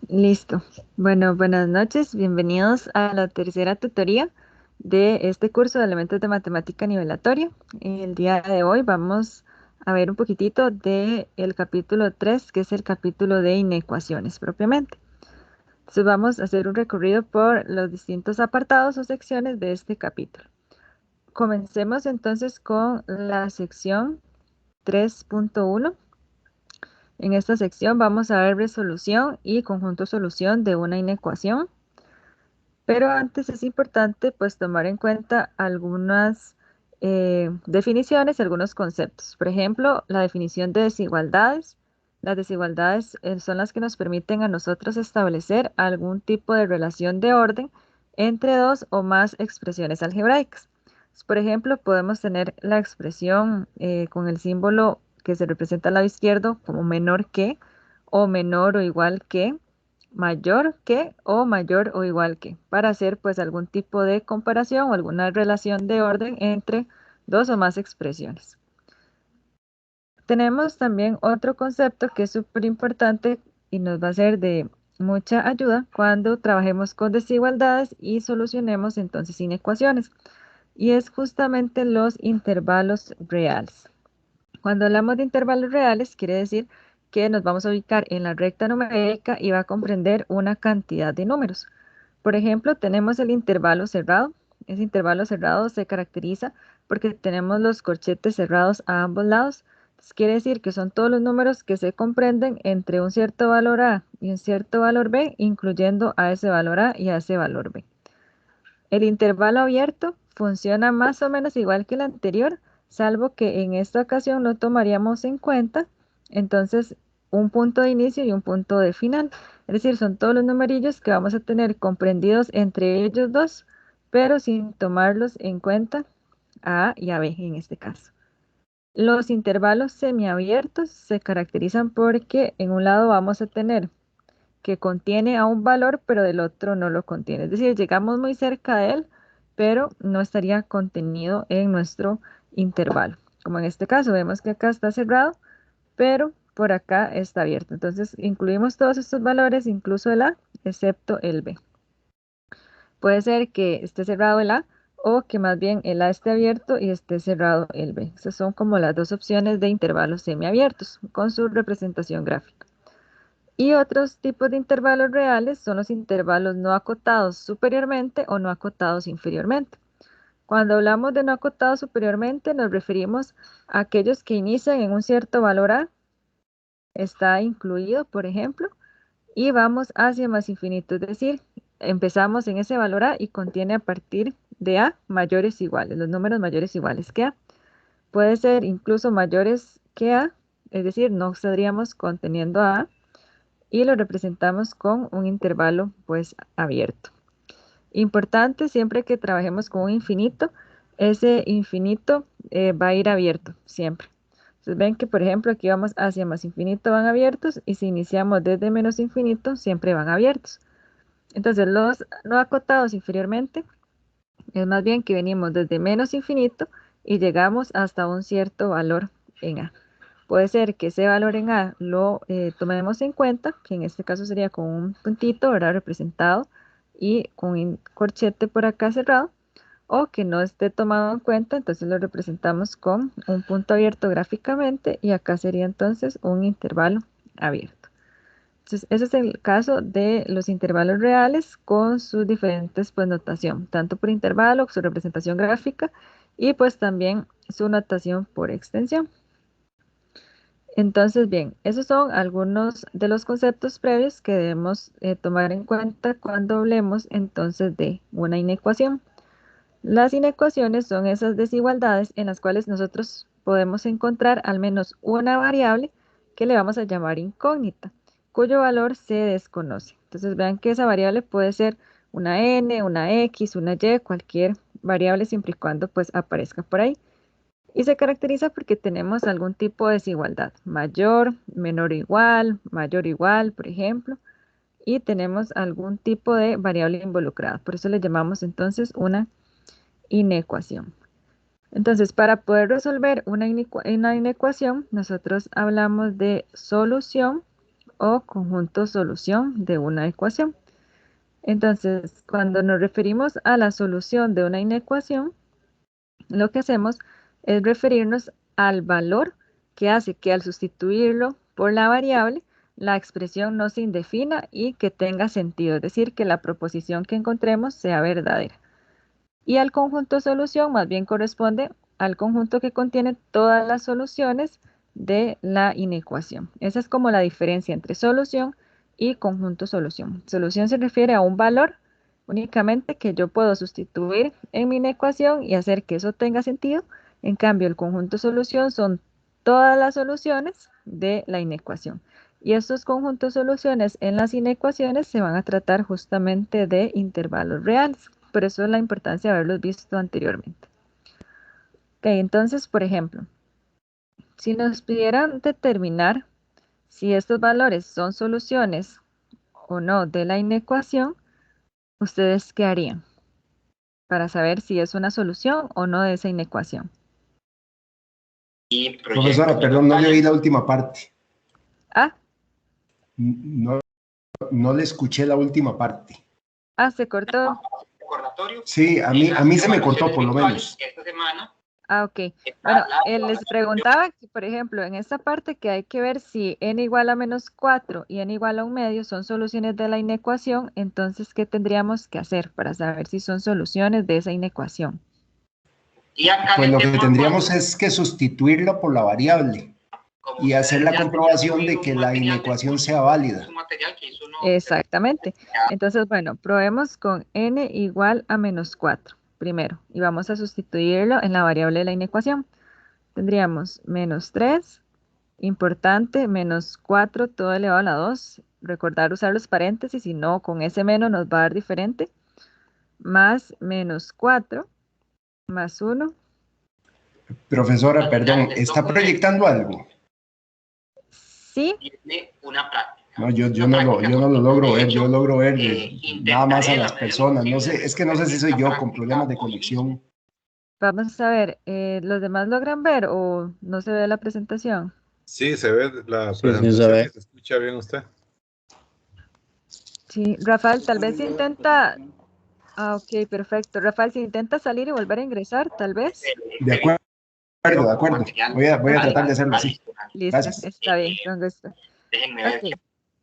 Listo. Bueno, buenas noches. Bienvenidos a la tercera tutoría de este curso de elementos de matemática nivelatoria. El día de hoy vamos a ver un poquitito de el capítulo 3, que es el capítulo de inecuaciones propiamente. Entonces vamos a hacer un recorrido por los distintos apartados o secciones de este capítulo. Comencemos entonces con la sección 3.1. En esta sección vamos a ver resolución y conjunto solución de una inecuación. Pero antes es importante pues tomar en cuenta algunas definiciones, algunos conceptos. Por ejemplo, la definición de desigualdades. Las desigualdades son las que nos permiten a nosotros establecer algún tipo de relación de orden entre dos o más expresiones algebraicas. Por ejemplo, podemos tener la expresión con el símbolo que se representa al lado izquierdo como menor que o menor o igual que mayor que o mayor o igual que, para hacer pues algún tipo de comparación o alguna relación de orden entre dos o más expresiones. Tenemos también otro concepto que es súper importante y nos va a ser de mucha ayuda cuando trabajemos con desigualdades y solucionemos entonces inecuaciones, y es justamente los intervalos reales. Cuando hablamos de intervalos reales, quiere decir que nos vamos a ubicar en la recta numérica y va a comprender una cantidad de números. Por ejemplo, tenemos el intervalo cerrado. Ese intervalo cerrado se caracteriza porque tenemos los corchetes cerrados a ambos lados. Entonces, quiere decir que son todos los números que se comprenden entre un cierto valor A y un cierto valor B, incluyendo a ese valor A y a ese valor B. El intervalo abierto funciona más o menos igual que el anterior, salvo que en esta ocasión no tomaríamos en cuenta entonces un punto de inicio y un punto de final. Es decir, son todos los numerillos que vamos a tener comprendidos entre ellos dos, pero sin tomarlos en cuenta a A y a B en este caso. Los intervalos semiabiertos se caracterizan porque en un lado vamos a tener que contiene a un valor, pero del otro no lo contiene. Es decir, llegamos muy cerca de él, pero no estaría contenido en nuestro intervalo. Como en este caso, vemos que acá está cerrado, pero por acá está abierto. Entonces, incluimos todos estos valores, incluso el A, excepto el B. Puede ser que esté cerrado el A o que más bien el A esté abierto y esté cerrado el B. Esas son como las dos opciones de intervalos semiabiertos con su representación gráfica. Y otros tipos de intervalos reales son los intervalos no acotados superiormente o no acotados inferiormente. Cuando hablamos de no acotados superiormente, nos referimos a aquellos que inician en un cierto valor A, está incluido, por ejemplo, y vamos hacia más infinito, es decir, empezamos en ese valor A y contiene a partir de A mayores iguales, los números mayores iguales que A. Puede ser incluso mayores que A, es decir, no estaríamos conteniendo a A y lo representamos con un intervalo pues abierto. Importante siempre que trabajemos con un infinito, ese infinito va a ir abierto siempre. Entonces ven que por ejemplo aquí vamos hacia más infinito van abiertos y si iniciamos desde menos infinito siempre van abiertos. Entonces los no acotados inferiormente es más bien que venimos desde menos infinito y llegamos hasta un cierto valor en A. Puede ser que ese valor en A lo tomemos en cuenta, que en este caso sería con un puntito, ¿verdad? Representado y con un corchete por acá cerrado, o que no esté tomado en cuenta, entonces lo representamos con un punto abierto gráficamente y acá sería entonces un intervalo abierto. Entonces, ese es el caso de los intervalos reales con sus diferentes pues notación, tanto por intervalo, su representación gráfica y pues también su notación por extensión. Entonces, bien, esos son algunos de los conceptos previos que debemos tomar en cuenta cuando hablemos entonces de una inecuación. Las inecuaciones son esas desigualdades en las cuales nosotros podemos encontrar al menos una variable que le vamos a llamar incógnita, cuyo valor se desconoce. Entonces, vean que esa variable puede ser una n, una x, una y, cualquier variable siempre y cuando pues aparezca por ahí. Y se caracteriza porque tenemos algún tipo de desigualdad, mayor, menor o igual, mayor o igual, por ejemplo, y tenemos algún tipo de variable involucrada. Por eso le llamamos entonces una inecuación. Entonces, para poder resolver una inecuación, nosotros hablamos de solución o conjunto solución de una ecuación. Entonces, cuando nos referimos a la solución de una inecuación, lo que hacemos es referirnos al valor que hace que al sustituirlo por la variable, la expresión no se indefina y que tenga sentido, es decir, que la proposición que encontremos sea verdadera. Y al conjunto solución más bien corresponde al conjunto que contiene todas las soluciones de la inecuación. Esa es como la diferencia entre solución y conjunto solución. Solución se refiere a un valor únicamente que yo puedo sustituir en mi inecuación y hacer que eso tenga sentido. En cambio, el conjunto solución son todas las soluciones de la inecuación. Y estos conjuntos soluciones en las inecuaciones se van a tratar justamente de intervalos reales. Por eso es la importancia de haberlos visto anteriormente. Ok, entonces, por ejemplo, si nos pidieran determinar si estos valores son soluciones o no de la inecuación, ¿ustedes qué harían para saber si es una solución o no de esa inecuación? Profesora, perdón, no le oí la última parte. Ah, No, no le escuché la última parte. se cortó. Sí, a mí se me cortó por lo menos. Ok. Bueno, les preguntaba que, por ejemplo, en esta parte que hay que ver si n igual a menos 4 y n igual a 1/2 son soluciones de la inecuación, entonces, ¿qué tendríamos que hacer para saber si son soluciones de esa inecuación? Pues lo que tendríamos es que sustituirlo por la variable y hacer la comprobación de que la inecuación sea válida. Exactamente. Entonces, bueno, probemos con n igual a menos 4 primero y vamos a sustituirlo en la variable de la inecuación. Tendríamos menos 3, importante, menos 4 todo elevado a la 2. Recordar usar los paréntesis, si no, con ese menos nos va a dar diferente. Más menos 4, más 1. Profesora, perdón, ¿está proyectando algo? Sí, No, yo no lo logro ver, yo logro ver nada más a las personas. No sé, es que no sé si soy yo con problemas de conexión. vamos a ver, ¿los demás logran ver o no se ve la presentación? Sí, se ve la Sí, sí, se presentación ve. y se escucha bien usted. Sí, Rafael, tal vez intenta. Ok, perfecto. Rafael, si intenta salir y volver a ingresar, tal vez. De acuerdo, de acuerdo. Voy a tratar de hacerlo así. Listo, Gracias. está bien, con gusto. Ok,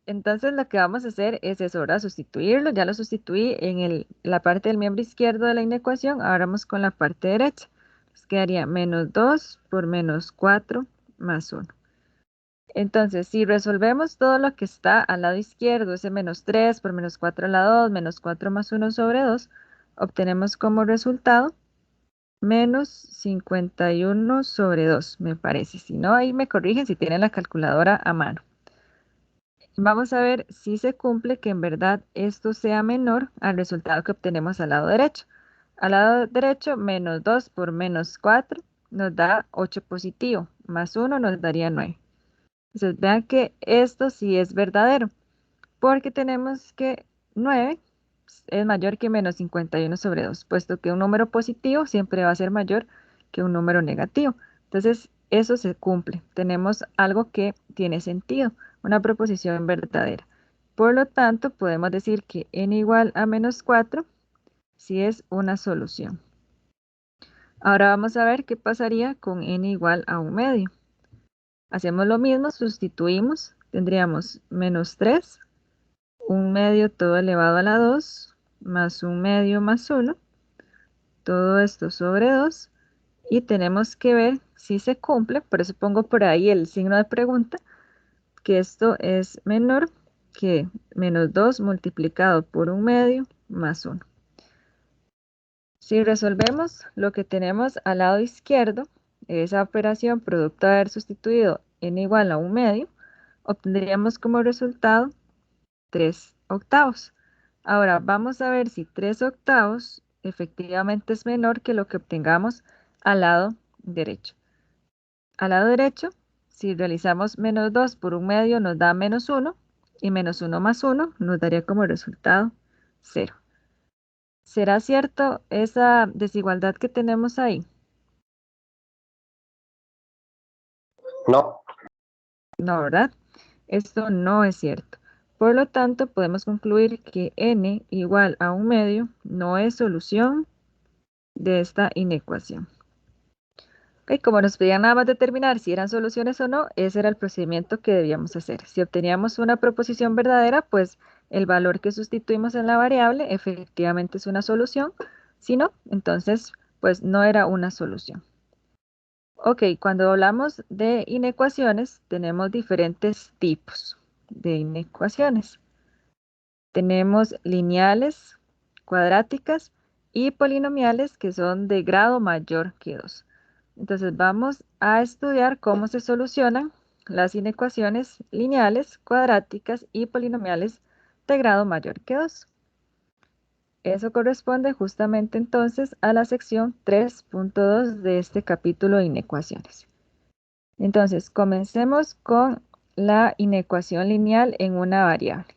entonces lo que vamos a hacer es eso, ahora sustituirlo. Ya lo sustituí en la parte del miembro izquierdo de la inecuación. Ahora vamos con la parte derecha. Nos quedaría menos 2 por menos 4 más 1. Entonces, si resolvemos todo lo que está al lado izquierdo, ese menos 3 por menos 4 a la 2, menos 4 más 1 sobre 2, obtenemos como resultado menos 51 sobre 2, me parece. Si no, ahí me corrigen si tienen la calculadora a mano. Vamos a ver si se cumple que en verdad esto sea menor al resultado que obtenemos al lado derecho. Al lado derecho, menos 2 por menos 4 nos da 8 positivo, más 1 nos daría 9. Entonces vean que esto sí es verdadero, porque tenemos que 9 es mayor que menos 51 sobre 2, puesto que un número positivo siempre va a ser mayor que un número negativo. Entonces, eso se cumple. Tenemos algo que tiene sentido, una proposición verdadera. Por lo tanto, podemos decir que n igual a menos 4 sí es una solución. Ahora vamos a ver qué pasaría con n igual a 1/2. Hacemos lo mismo, sustituimos, tendríamos menos 3, 1/2 todo elevado a la 2, más 1/2 más 1, todo esto sobre 2, y tenemos que ver si se cumple, por eso pongo por ahí el signo de pregunta, que esto es menor que menos 2 multiplicado por 1/2 más 1. Si resolvemos lo que tenemos al lado izquierdo, esa operación producto de haber sustituido n igual a 1/2, obtendríamos como resultado 3 octavos. Ahora vamos a ver si 3 octavos efectivamente es menor que lo que obtengamos al lado derecho. Al lado derecho, si realizamos menos 2 por 1/2 nos da menos 1 y menos 1 más 1 nos daría como resultado 0. ¿Será cierto esa desigualdad que tenemos ahí? No. No, ¿verdad? Esto no es cierto. Por lo tanto, podemos concluir que n igual a 1/2 no es solución de esta inecuación. Ok, como nos pedían nada más determinar si eran soluciones o no, ese era el procedimiento que debíamos hacer. Si obteníamos una proposición verdadera, pues el valor que sustituimos en la variable efectivamente es una solución. Si no, entonces pues no era una solución. Ok, cuando hablamos de inecuaciones, tenemos diferentes tipos de inecuaciones. Tenemos lineales, cuadráticas y polinomiales que son de grado mayor que 2. Entonces vamos a estudiar cómo se solucionan las inecuaciones lineales, cuadráticas y polinomiales de grado mayor que 2. Eso corresponde justamente entonces a la sección 3.2 de este capítulo de inecuaciones. Entonces, comencemos con la inecuación lineal en una variable.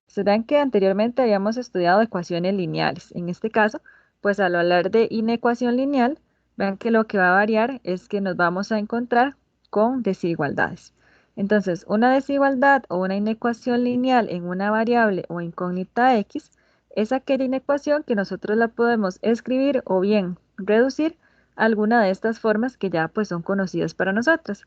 Se ven que anteriormente habíamos estudiado ecuaciones lineales. En este caso, pues al hablar de inecuación lineal, vean que lo que va a variar es que nos vamos a encontrar con desigualdades. Entonces, una desigualdad o una inecuación lineal en una variable o incógnita x es aquella inecuación que nosotros la podemos escribir o bien reducir a alguna de estas formas que ya pues son conocidas para nosotros.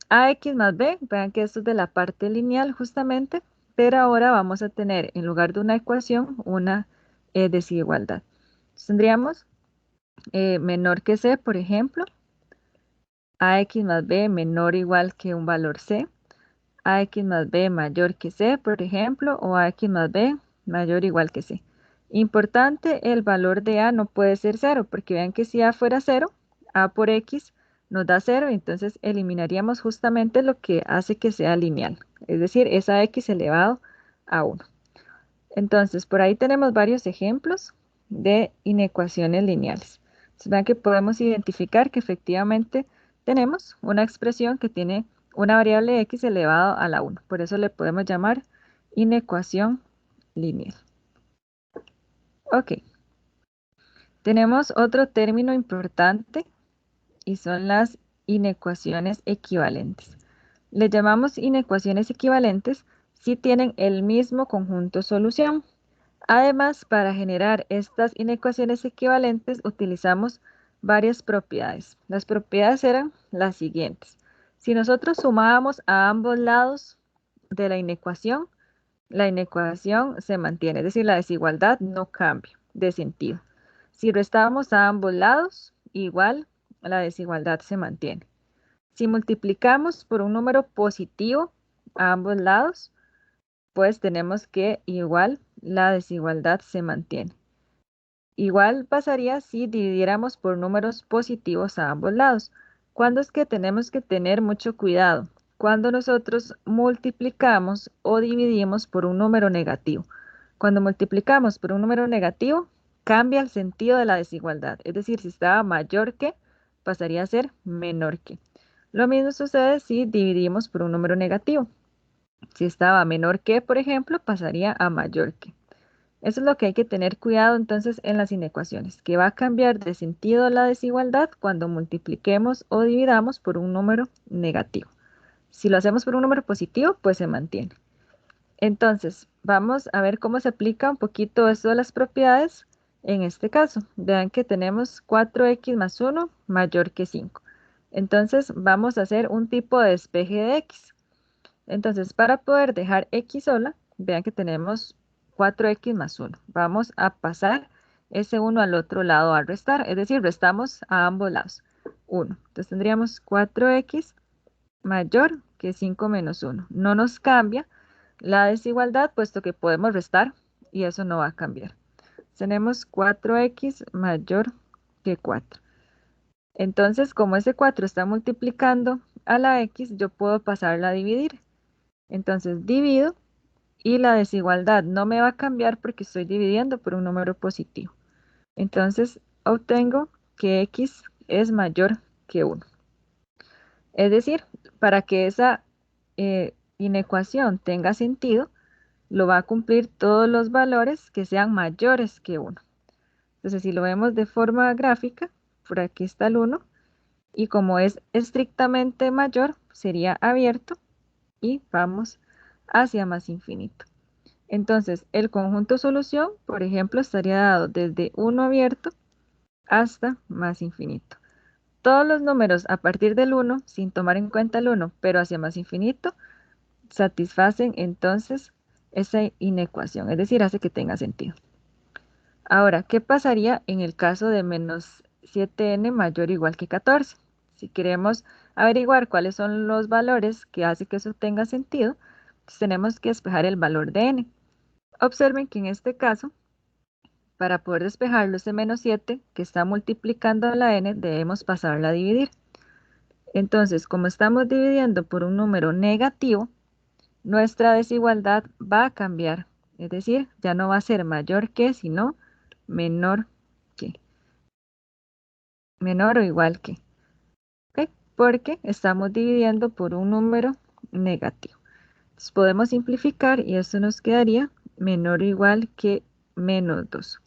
Ax más b, vean que esto es de la parte lineal justamente, pero ahora vamos a tener en lugar de una ecuación una desigualdad. Entonces, tendríamos menor que c, por ejemplo, ax más b menor o igual que un valor c, ax más b mayor que c, por ejemplo, o ax más b mayor o igual que c. Importante, el valor de a no puede ser 0, porque vean que si a fuera 0, a por x nos da 0, entonces eliminaríamos justamente lo que hace que sea lineal, es decir, es a x elevado a 1. Entonces, por ahí tenemos varios ejemplos de inecuaciones lineales. Entonces, vean que podemos identificar que efectivamente tenemos una expresión que tiene una variable x elevado a la 1. Por eso le podemos llamar inecuación lineal. Ok. Tenemos otro término importante y son las inecuaciones equivalentes. Le llamamos inecuaciones equivalentes si tienen el mismo conjunto solución. Además, para generar estas inecuaciones equivalentes utilizamos varias propiedades. Las propiedades eran las siguientes. Si nosotros sumábamos a ambos lados de la inecuación se mantiene, es decir, la desigualdad no cambia de sentido. Si restábamos a ambos lados, igual la desigualdad se mantiene. Si multiplicamos por un número positivo a ambos lados, pues tenemos que igual la desigualdad se mantiene. Igual pasaría si dividiéramos por números positivos a ambos lados. ¿Cuándo es que tenemos que tener mucho cuidado? Cuando nosotros multiplicamos o dividimos por un número negativo. Cuando multiplicamos por un número negativo, cambia el sentido de la desigualdad. Es decir, si estaba mayor que, pasaría a ser menor que. Lo mismo sucede si dividimos por un número negativo. Si estaba menor que, por ejemplo, pasaría a mayor que. Eso es lo que hay que tener cuidado entonces en las inecuaciones, que va a cambiar de sentido la desigualdad cuando multipliquemos o dividamos por un número negativo. Si lo hacemos por un número positivo, pues se mantiene. Entonces, vamos a ver cómo se aplica un poquito esto de las propiedades en este caso. Vean que tenemos 4x más 1 mayor que 5. Entonces, vamos a hacer un tipo de despeje de x. Entonces, para poder dejar x sola, vean que tenemos 4x más 1. Vamos a pasar ese 1 al otro lado al restar, es decir, restamos a ambos lados. 1. Entonces tendríamos 4x mayor que 5 menos 1. No nos cambia la desigualdad, puesto que podemos restar y eso no va a cambiar. Tenemos 4x mayor que 4. Entonces, como ese 4 está multiplicando a la x, yo puedo pasarla a dividir. Entonces divido y la desigualdad no me va a cambiar porque estoy dividiendo por un número positivo. Entonces obtengo que x es mayor que 1. Es decir, para que esa inecuación tenga sentido, lo va a cumplir todos los valores que sean mayores que 1. Entonces, si lo vemos de forma gráfica, por aquí está el 1, y como es estrictamente mayor, sería abierto, y vamos hacia más infinito. Entonces, el conjunto solución, por ejemplo, estaría dado desde 1 abierto hasta más infinito. Todos los números a partir del 1, sin tomar en cuenta el 1, pero hacia más infinito, satisfacen entonces esa inecuación, es decir, hace que tenga sentido. Ahora, ¿qué pasaría en el caso de menos 7n mayor o igual que 14? Si queremos averiguar cuáles son los valores que hace que eso tenga sentido, pues tenemos que despejar el valor de n. Observen que en este caso, para poder despejarlo, ese menos 7 que está multiplicando a la n, debemos pasarla a dividir. Entonces, como estamos dividiendo por un número negativo, nuestra desigualdad va a cambiar. Es decir, ya no va a ser mayor que, sino menor que. Menor o igual que. ¿Ok? Porque estamos dividiendo por un número negativo. Entonces podemos simplificar y esto nos quedaría menor o igual que menos 2.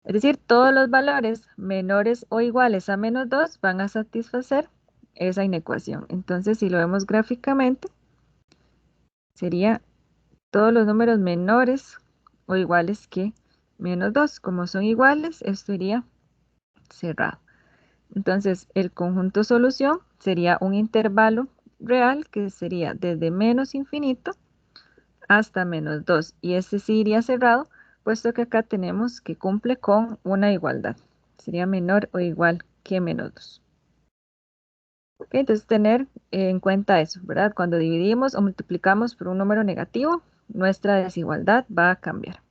Es decir, todos los valores menores o iguales a menos 2 van a satisfacer esa inecuación. Entonces, si lo vemos gráficamente, sería todos los números menores o iguales que menos 2. Como son iguales, esto iría cerrado. Entonces, el conjunto solución sería un intervalo real que sería desde menos infinito hasta menos 2. Y este sí iría cerrado, puesto que acá tenemos que cumple con una igualdad. Sería menor o igual que menos 2. Ok, entonces tener en cuenta eso, ¿verdad? Cuando dividimos o multiplicamos por un número negativo, nuestra desigualdad va a cambiar.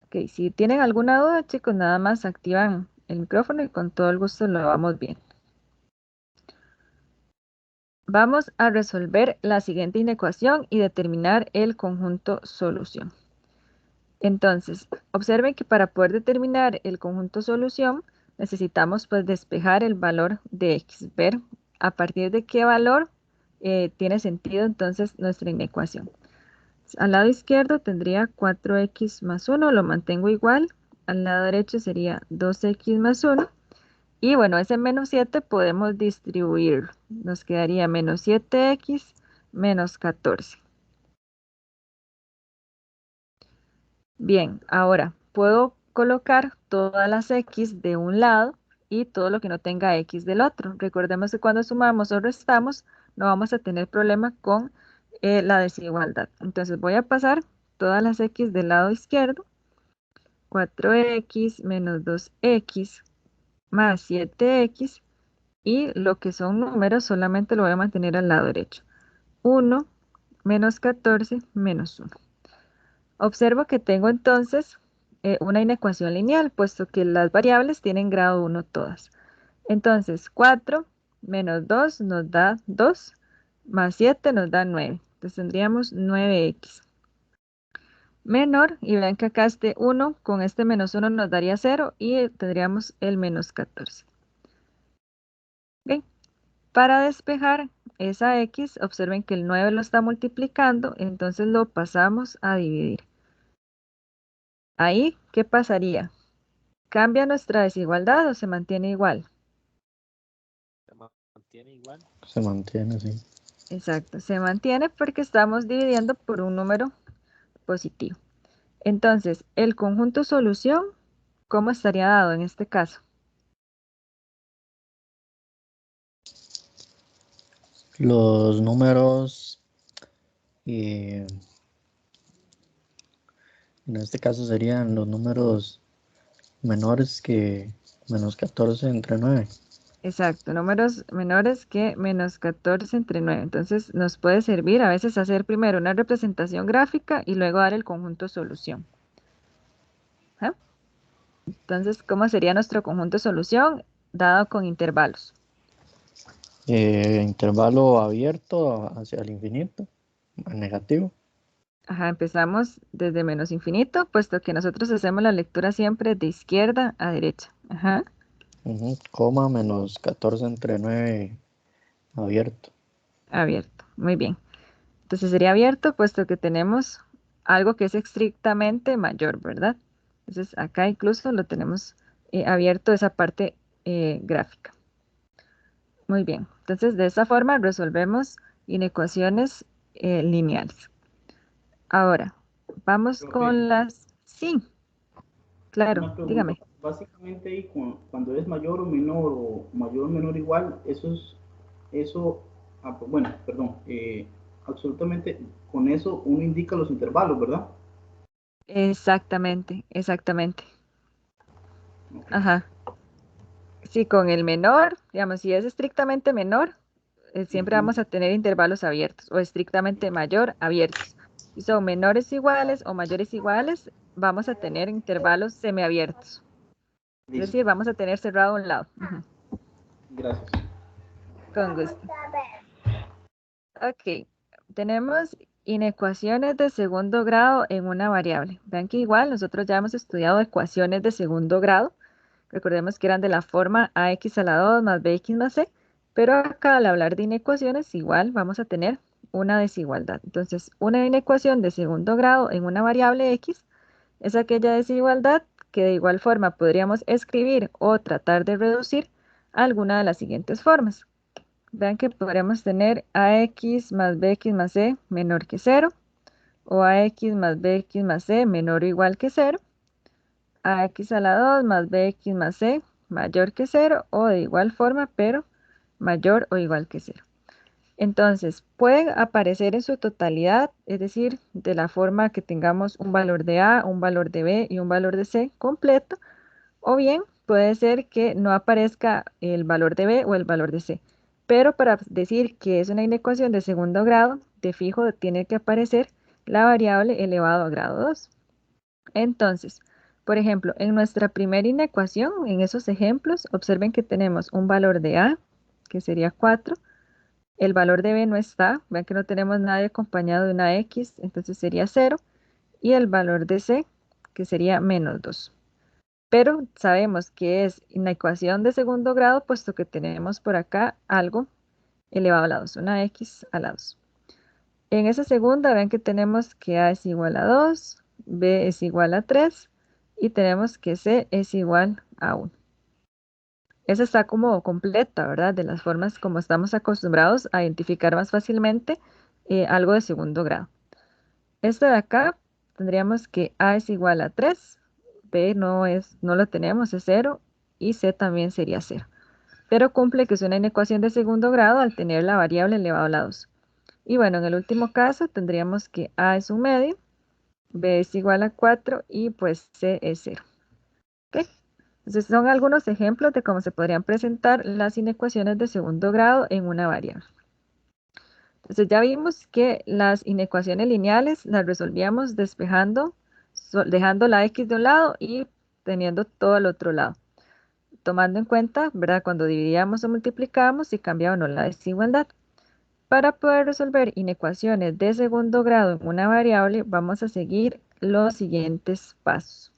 Ok, si tienen alguna duda, chicos, nada más activan el micrófono y con todo el gusto lo vamos bien. Vamos a resolver la siguiente inecuación y determinar el conjunto solución. Entonces, observen que para poder determinar el conjunto solución, necesitamos pues despejar el valor de x, ver a partir de qué valor tiene sentido entonces nuestra inecuación. Al lado izquierdo tendría 4x más 1, lo mantengo igual. Al lado derecho sería 2x más 1. Y bueno, ese menos 7 podemos distribuirlo. Nos quedaría menos 7x menos 14. Bien, ahora puedo colocar todas las x de un lado y todo lo que no tenga x del otro. Recordemos que cuando sumamos o restamos no vamos a tener problema con la desigualdad. Entonces voy a pasar todas las x del lado izquierdo. 4x menos 2x más 7x. Y lo que son números solamente lo voy a mantener al lado derecho. 1 menos 14 menos 1. Observo que tengo entonces una inecuación lineal, puesto que las variables tienen grado 1 todas. Entonces, 4 menos 2 nos da 2, más 7 nos da 9. Entonces tendríamos 9x. Menor, y vean que acá este 1 con este menos 1 nos daría 0 y tendríamos el menos 14. Bien, para despejar esa x, observen que el 9 lo está multiplicando, entonces lo pasamos a dividir. Ahí, ¿qué pasaría? ¿Cambia nuestra desigualdad o se mantiene igual? Se mantiene igual. Se mantiene, sí. Exacto, se mantiene porque estamos dividiendo por un número positivo. Entonces, el conjunto solución, ¿cómo estaría dado en este caso? Los números, en este caso serían los números menores que menos 14 entre 9. Exacto, números menores que menos 14 entre 9. Entonces, nos puede servir a veces hacer primero una representación gráfica y luego dar el conjunto solución. ¿Ah? Entonces, ¿cómo sería nuestro conjunto solución dado con intervalos? Intervalo abierto hacia el infinito, negativo. Ajá, empezamos desde menos infinito, puesto que nosotros hacemos la lectura siempre de izquierda a derecha. Ajá. Coma menos 14 entre 9 abierto. Abierto, muy bien. Entonces sería abierto, puesto que tenemos algo que es estrictamente mayor, ¿verdad? Entonces acá incluso lo tenemos abierto esa parte gráfica. Muy bien, entonces de esa forma resolvemos inecuaciones lineales. Ahora, vamos Profe, con las... Sí, claro, una pregunta. dígame. Básicamente ahí cuando es mayor o mayor o menor igual, bueno, perdón, absolutamente con eso uno indica los intervalos, ¿verdad? Exactamente, exactamente. Ok, Ajá. Sí, con el menor, digamos, si es estrictamente menor, siempre ujú, vamos a tener intervalos abiertos o estrictamente mayor abiertos. Si son menores iguales o mayores iguales, vamos a tener intervalos semiabiertos. Es listo, decir, vamos a tener cerrado un lado. Ujú. gracias. Con gusto. Ok, tenemos inecuaciones de segundo grado en una variable. Vean que igual nosotros ya hemos estudiado ecuaciones de segundo grado. Recordemos que eran de la forma ax a la 2 más bx más c, pero acá al hablar de inecuaciones igual vamos a tener una desigualdad. Entonces, una inecuación de segundo grado en una variable x es aquella desigualdad que de igual forma podríamos escribir o tratar de reducir a alguna de las siguientes formas. Vean que podríamos tener ax más bx más c menor que cero, o ax más bx más c menor o igual que cero, ax a la 2 más bx más c mayor que cero, o de igual forma, pero mayor o igual que cero. Entonces, pueden aparecer en su totalidad, es decir, de la forma que tengamos un valor de a, un valor de b y un valor de c completo, o bien puede ser que no aparezca el valor de b o el valor de c. Pero para decir que es una inecuación de segundo grado, de fijo tiene que aparecer la variable elevado a grado 2. Entonces, por ejemplo, en nuestra primera inecuación, en esos ejemplos, observen que tenemos un valor de a, que sería 4. El valor de b no está, vean que no tenemos nadie acompañado de una x, entonces sería 0. Y el valor de c, que sería menos 2. Pero sabemos que es una ecuación de segundo grado, puesto que tenemos por acá algo elevado a la 2, una x a la 2. En esa segunda, ven que tenemos que a es igual a 2, b es igual a 3 y tenemos que c es igual a 1. Esa está como completa, ¿verdad? De las formas como estamos acostumbrados a identificar más fácilmente algo de segundo grado. Este de acá tendríamos que a es igual a 3, b no lo tenemos, es 0 y c también sería 0. Pero cumple que es una inecuación de segundo grado al tener la variable elevado a la 2. Y bueno, en el último caso tendríamos que a es un medio, b es igual a 4 y pues c es 0. ¿Ok? Entonces son algunos ejemplos de cómo se podrían presentar las inecuaciones de segundo grado en una variable. Entonces ya vimos que las inecuaciones lineales las resolvíamos despejando, dejando la x de un lado y teniendo todo al otro lado, tomando en cuenta, ¿verdad? Cuando dividíamos o multiplicábamos si cambiaba o no la desigualdad. Para poder resolver inecuaciones de segundo grado en una variable, vamos a seguir los siguientes pasos.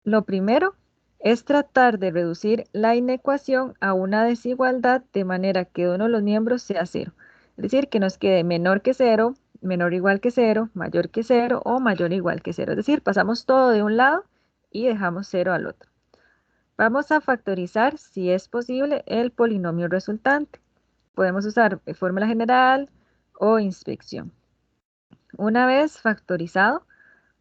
Lo primero es tratar de reducir la inecuación a una desigualdad de manera que uno de los miembros sea 0. Es decir, que nos quede menor que 0, menor o igual que 0, mayor que 0 o mayor o igual que 0. Es decir, pasamos todo de un lado y dejamos 0 al otro. Vamos a factorizar, si es posible, el polinomio resultante. Podemos usar fórmula general o inspección. Una vez factorizado,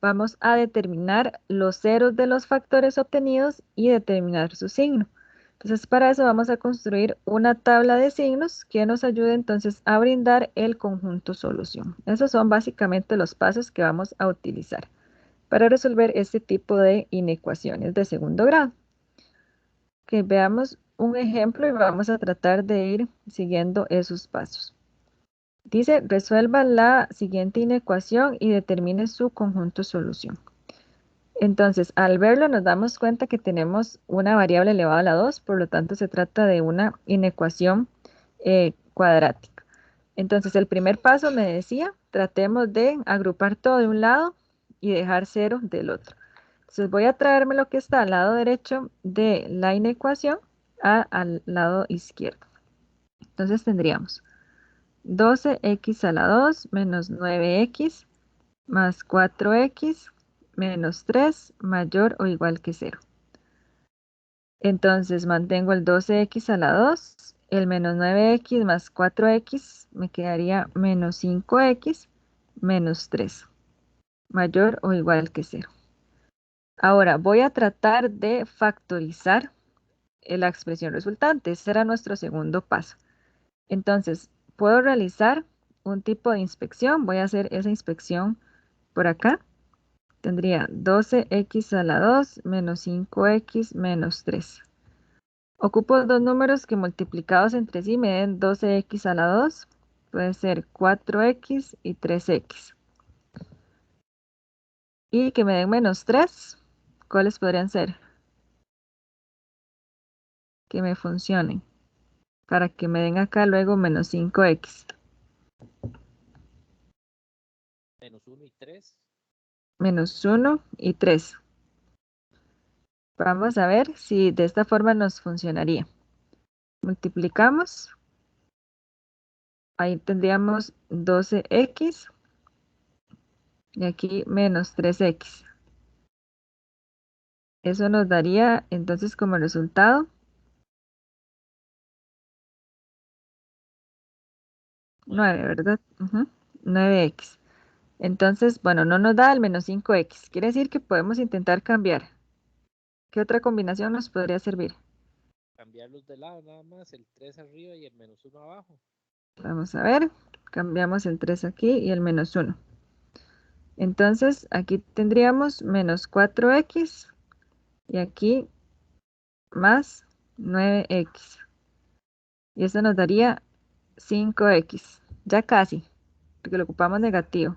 vamos a determinar los ceros de los factores obtenidos y determinar su signo. Entonces, para eso vamos a construir una tabla de signos que nos ayude entonces a brindar el conjunto solución. Esos son básicamente los pasos que vamos a utilizar para resolver este tipo de inecuaciones de segundo grado. Que veamos un ejemplo y vamos a tratar de ir siguiendo esos pasos. Dice, resuelva la siguiente inecuación y determine su conjunto solución. Entonces, al verlo nos damos cuenta que tenemos una variable elevada a la 2, por lo tanto se trata de una inecuación cuadrática. Entonces, el primer paso me decía, tratemos de agrupar todo de un lado y dejar 0 del otro. Entonces, voy a traerme lo que está al lado derecho de la inecuación al lado izquierdo. Entonces, tendríamos 12x a la 2 menos 9x más 4x menos 3 mayor o igual que 0. Entonces mantengo el 12x a la 2 el menos 9x más 4x me quedaría menos 5x menos 3, mayor o igual que 0. Ahora voy a tratar de factorizar la expresión resultante. Ese será nuestro segundo paso. Entonces, puedo realizar un tipo de inspección. Voy a hacer esa inspección por acá. Tendría 12x a la 2 menos 5x menos 3. Ocupo dos números que multiplicados entre sí me den 12x a la 2. Puede ser 4x y 3x. Y que me den menos 3. ¿Cuáles podrían ser? Que me funcionen. Para que me den acá luego menos 5x. Menos 1 y 3. Menos 1 y 3. Vamos a ver si de esta forma nos funcionaría. Multiplicamos. Ahí tendríamos 12x. Y aquí menos 3x. Eso nos daría entonces como resultado 9, ¿verdad? 9x. Entonces, bueno, no nos da el menos 5x. Quiere decir que podemos intentar cambiar. ¿Qué otra combinación nos podría servir? Cambiarlos de lado nada más, el 3 arriba y el menos 1 abajo. Vamos a ver. Cambiamos el 3 aquí y el menos 1. Entonces, aquí tendríamos menos 4x y aquí más 9x. Y eso nos daría 5x. Ya casi, porque lo ocupamos negativo.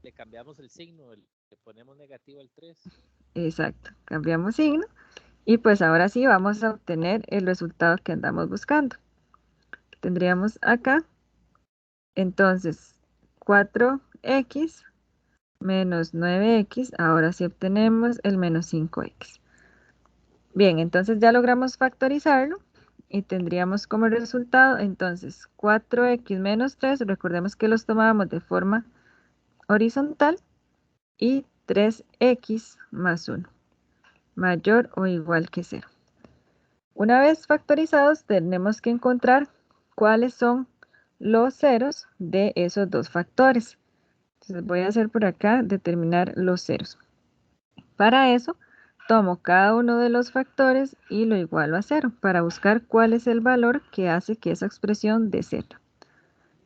Le cambiamos el signo, le ponemos negativo al 3. Exacto, cambiamos signo. Y pues ahora sí vamos a obtener el resultado que andamos buscando. Tendríamos acá, entonces, 4x menos 9x. Ahora sí obtenemos el menos 5x. Bien, entonces ya logramos factorizarlo y tendríamos como resultado, entonces, 4x menos 3. Recordemos que los tomábamos de forma horizontal y 3x más 1, mayor o igual que 0. Una vez factorizados, tenemos que encontrar cuáles son los ceros de esos dos factores. Entonces voy a hacer por acá determinar los ceros. Para eso, tomo cada uno de los factores y lo igualo a 0 para buscar cuál es el valor que hace que esa expresión dé 0.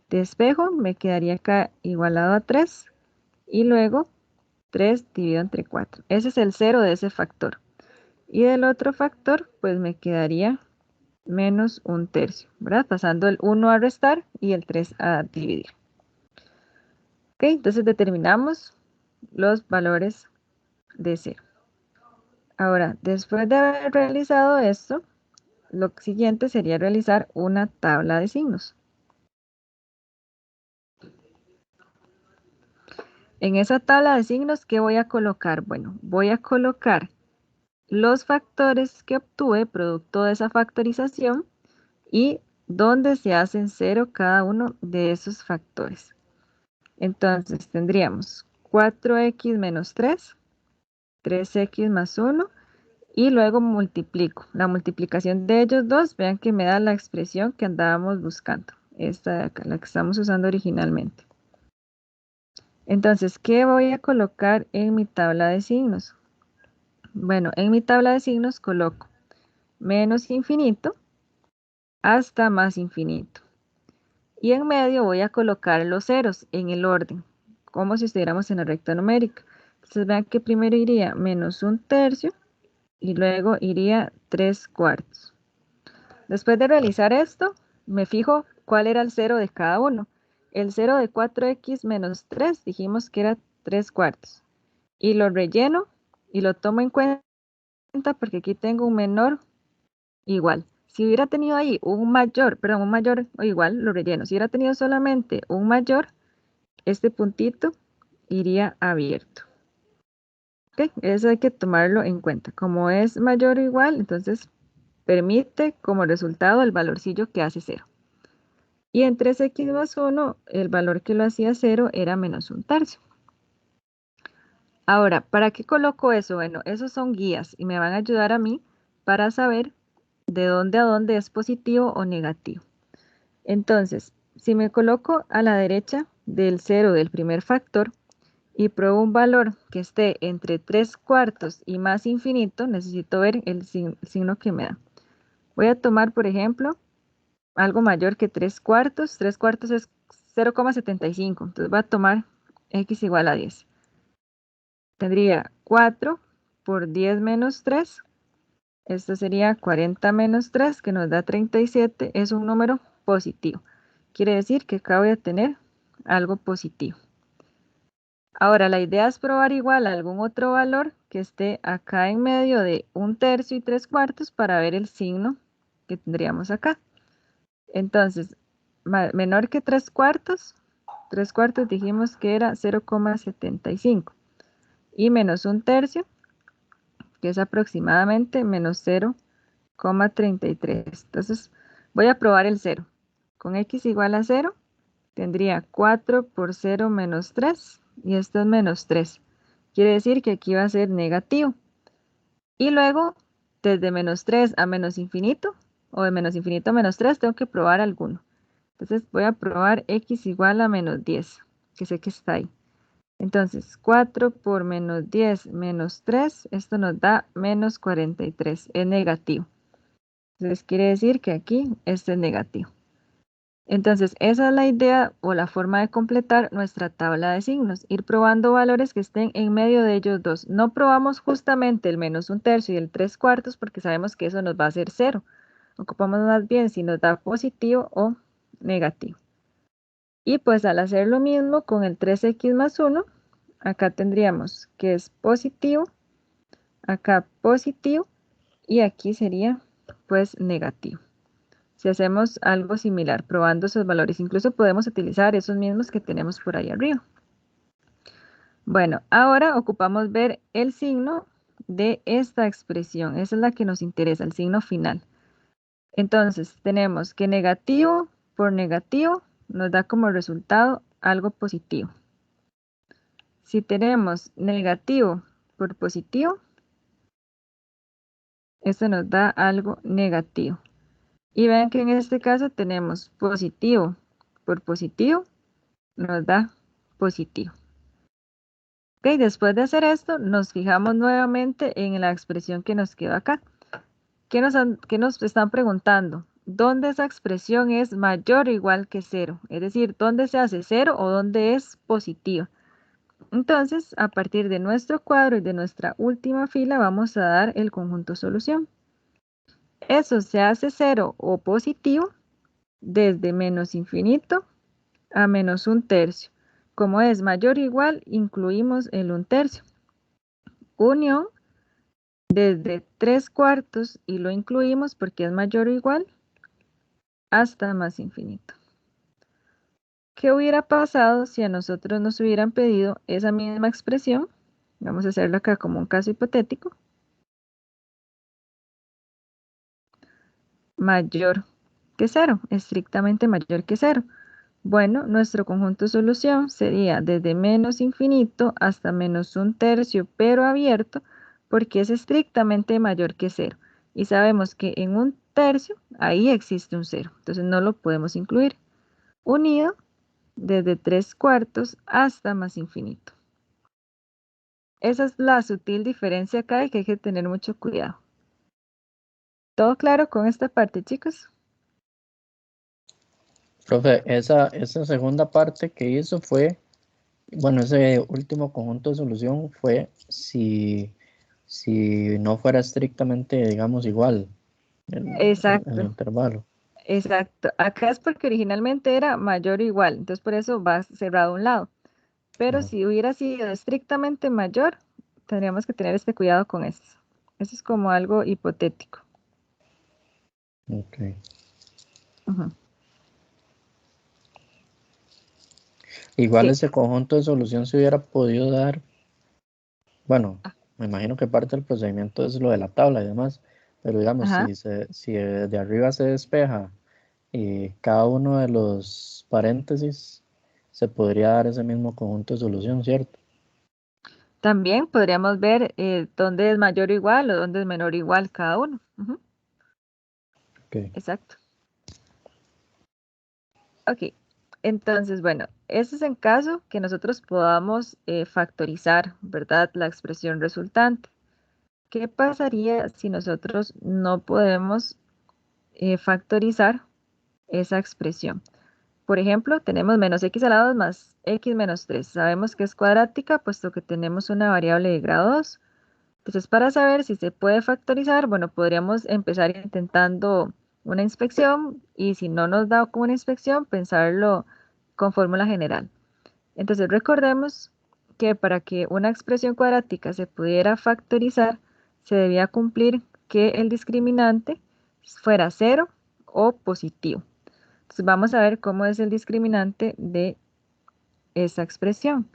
Despejo, me quedaría acá igualado a 3 y luego 3 dividido entre 4. Ese es el 0 de ese factor. Y del otro factor, pues me quedaría menos 1/3, ¿verdad? Pasando el 1 a restar y el 3 a dividir. Ok, entonces determinamos los valores de 0. Ahora, después de haber realizado esto, lo siguiente sería realizar una tabla de signos. En esa tabla de signos, ¿qué voy a colocar? Bueno, voy a colocar los factores que obtuve producto de esa factorización y dónde se hacen 0 cada uno de esos factores. Entonces tendríamos 4x menos 3, 3x más 1 y luego multiplico. La multiplicación de ellos dos, vean que me da la expresión que andábamos buscando. Esta de acá, la que estamos usando originalmente. Entonces, ¿qué voy a colocar en mi tabla de signos? Bueno, en mi tabla de signos coloco menos infinito hasta más infinito. Y en medio voy a colocar los ceros en el orden, como si estuviéramos en la recta numérica. Entonces vean que primero iría menos 1/3 y luego iría 3/4. Después de realizar esto, me fijo cuál era el 0 de cada uno. El 0 de 4x menos 3 dijimos que era 3/4. Y lo relleno y lo tomo en cuenta porque aquí tengo un menor igual. Si hubiera tenido ahí un mayor o igual, lo relleno. Si hubiera tenido solamente un mayor, este puntito iría abierto. ¿Ok? Eso hay que tomarlo en cuenta. Como es mayor o igual, entonces permite como resultado el valorcillo que hace 0. Y en 3x más 1, el valor que lo hacía 0 era menos 1/3. Ahora, ¿para qué coloco eso? Bueno, esos son guías y me van a ayudar a mí para saber de dónde a dónde es positivo o negativo. Entonces, si me coloco a la derecha del 0 del primer factor y pruebo un valor que esté entre 3/4 y más infinito, necesito ver el signo que me da. Voy a tomar, por ejemplo, algo mayor que 3/4. 3/4 es 0,75. Entonces voy a tomar x igual a 10. Tendría 4 por 10 menos 3. Esto sería 40 menos 3, que nos da 37. Es un número positivo. Quiere decir que acá voy a tener algo positivo. Ahora, la idea es probar igual a algún otro valor que esté acá en medio de 1/3 y 3/4 para ver el signo que tendríamos acá. Entonces, menor que 3/4, 3/4 dijimos que era 0,75. Y menos 1/3, que es aproximadamente menos 0,33. Entonces, voy a probar el 0. Con x igual a 0, tendría 4 por 0 menos 3, y esto es menos 3. Quiere decir que aquí va a ser negativo. Y luego, desde menos 3 a menos infinito, o de menos infinito a menos 3, tengo que probar alguno. Entonces voy a probar x igual a menos 10, que sé que está ahí. Entonces, 4 por menos 10 menos 3, esto nos da menos 43, es negativo. Entonces quiere decir que aquí este es negativo. Entonces, esa es la idea o la forma de completar nuestra tabla de signos, ir probando valores que estén en medio de ellos dos. No probamos justamente el menos 1/3 y el 3/4 porque sabemos que eso nos va a hacer 0. Ocupamos más bien si nos da positivo o negativo. Y pues al hacer lo mismo con el 3x más 1, acá tendríamos que es positivo, acá positivo y aquí sería pues negativo. Si hacemos algo similar, probando esos valores, incluso podemos utilizar esos mismos que tenemos por ahí arriba. Bueno, ahora ocupamos ver el signo de esta expresión. Esa es la que nos interesa, el signo final. Entonces, tenemos que negativo por negativo nos da como resultado algo positivo. Si tenemos negativo por positivo, esto nos da algo negativo. Y vean que en este caso tenemos positivo por positivo, nos da positivo. Ok, después de hacer esto, nos fijamos nuevamente en la expresión que nos quedó acá. ¿Qué nos están preguntando? ¿Dónde esa expresión es mayor o igual que 0? Es decir, ¿dónde se hace 0 o dónde es positiva? Entonces, a partir de nuestro cuadro y de nuestra última fila, vamos a dar el conjunto solución. Eso se hace 0 o positivo desde menos infinito a menos 1/3. Como es mayor o igual, incluimos el 1/3. Unión desde 3/4 y lo incluimos porque es mayor o igual hasta más infinito. ¿Qué hubiera pasado si a nosotros nos hubieran pedido esa misma expresión? Vamos a hacerlo acá como un caso hipotético. Mayor que 0, estrictamente mayor que 0. Bueno, nuestro conjunto solución sería desde menos infinito hasta menos 1/3, pero abierto, porque es estrictamente mayor que 0. Y sabemos que en 1/3 ahí existe un 0, entonces no lo podemos incluir. Unido desde 3/4 hasta más infinito. Esa es la sutil diferencia acá y que hay que tener mucho cuidado. ¿Todo claro con esta parte, chicos? Profe, esa segunda parte que hizo fue, bueno, ese último conjunto de solución fue si no fuera estrictamente, digamos, igual el Exacto, intervalo. exacto. Acá es porque originalmente era mayor o igual, entonces por eso va cerrado a un lado. Pero Ajá. si hubiera sido estrictamente mayor, tendríamos que tener este cuidado con eso. Eso es como algo hipotético. Ok. Ujú. Igual Sí. ese conjunto de solución se hubiera podido dar, bueno, me imagino que parte del procedimiento es lo de la tabla y demás, pero digamos, Ajá. si de arriba se despeja y cada uno de los paréntesis, se podría dar ese mismo conjunto de solución, ¿cierto? También podríamos ver dónde es mayor o igual o dónde es menor o igual cada uno. Ujú. Exacto. Ok, entonces, bueno, ese es en caso que nosotros podamos factorizar, ¿verdad? La expresión resultante. ¿Qué pasaría si nosotros no podemos factorizar esa expresión? Por ejemplo, tenemos menos x a la 2 más x menos 3. Sabemos que es cuadrática, puesto que tenemos una variable de grado 2. Entonces, para saber si se puede factorizar, bueno, podríamos empezar intentando una inspección y si no nos da con una inspección, pensarlo con fórmula general. Entonces, recordemos que para que una expresión cuadrática se pudiera factorizar, se debía cumplir que el discriminante fuera 0 o positivo. Entonces, vamos a ver cómo es el discriminante de esa expresión.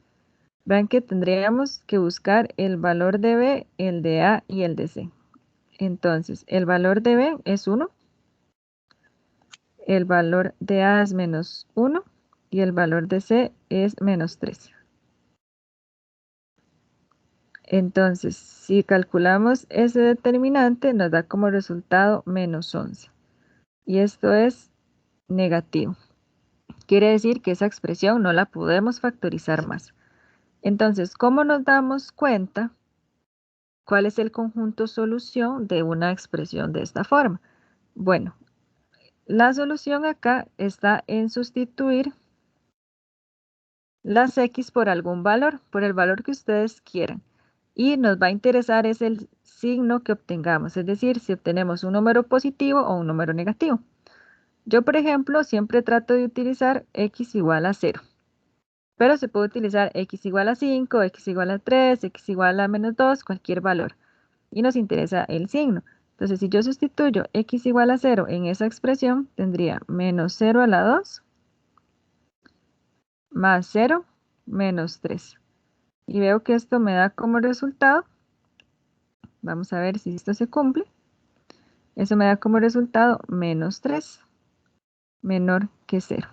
Vean que tendríamos que buscar el valor de b, el de a y el de c. Entonces, el valor de b es 1, el valor de a es menos 1 y el valor de c es menos 3. Entonces, si calculamos ese determinante, nos da como resultado menos 11. Y esto es negativo. Quiere decir que esa expresión no la podemos factorizar más. Entonces, ¿cómo nos damos cuenta cuál es el conjunto solución de una expresión de esta forma? Bueno, la solución acá está en sustituir las x por algún valor, por el valor que ustedes quieran. Y nos va a interesar es el signo que obtengamos, es decir, si obtenemos un número positivo o un número negativo. Yo, por ejemplo, siempre trato de utilizar x igual a 0. Pero se puede utilizar x igual a 5, x igual a 3, x igual a menos 2, cualquier valor. Y nos interesa el signo. Entonces, si yo sustituyo x igual a 0 en esa expresión, tendría menos 0 a la 2 más 0 menos 3. Y veo que esto me da como resultado, vamos a ver si esto se cumple, eso me da como resultado menos 3, menor que 0.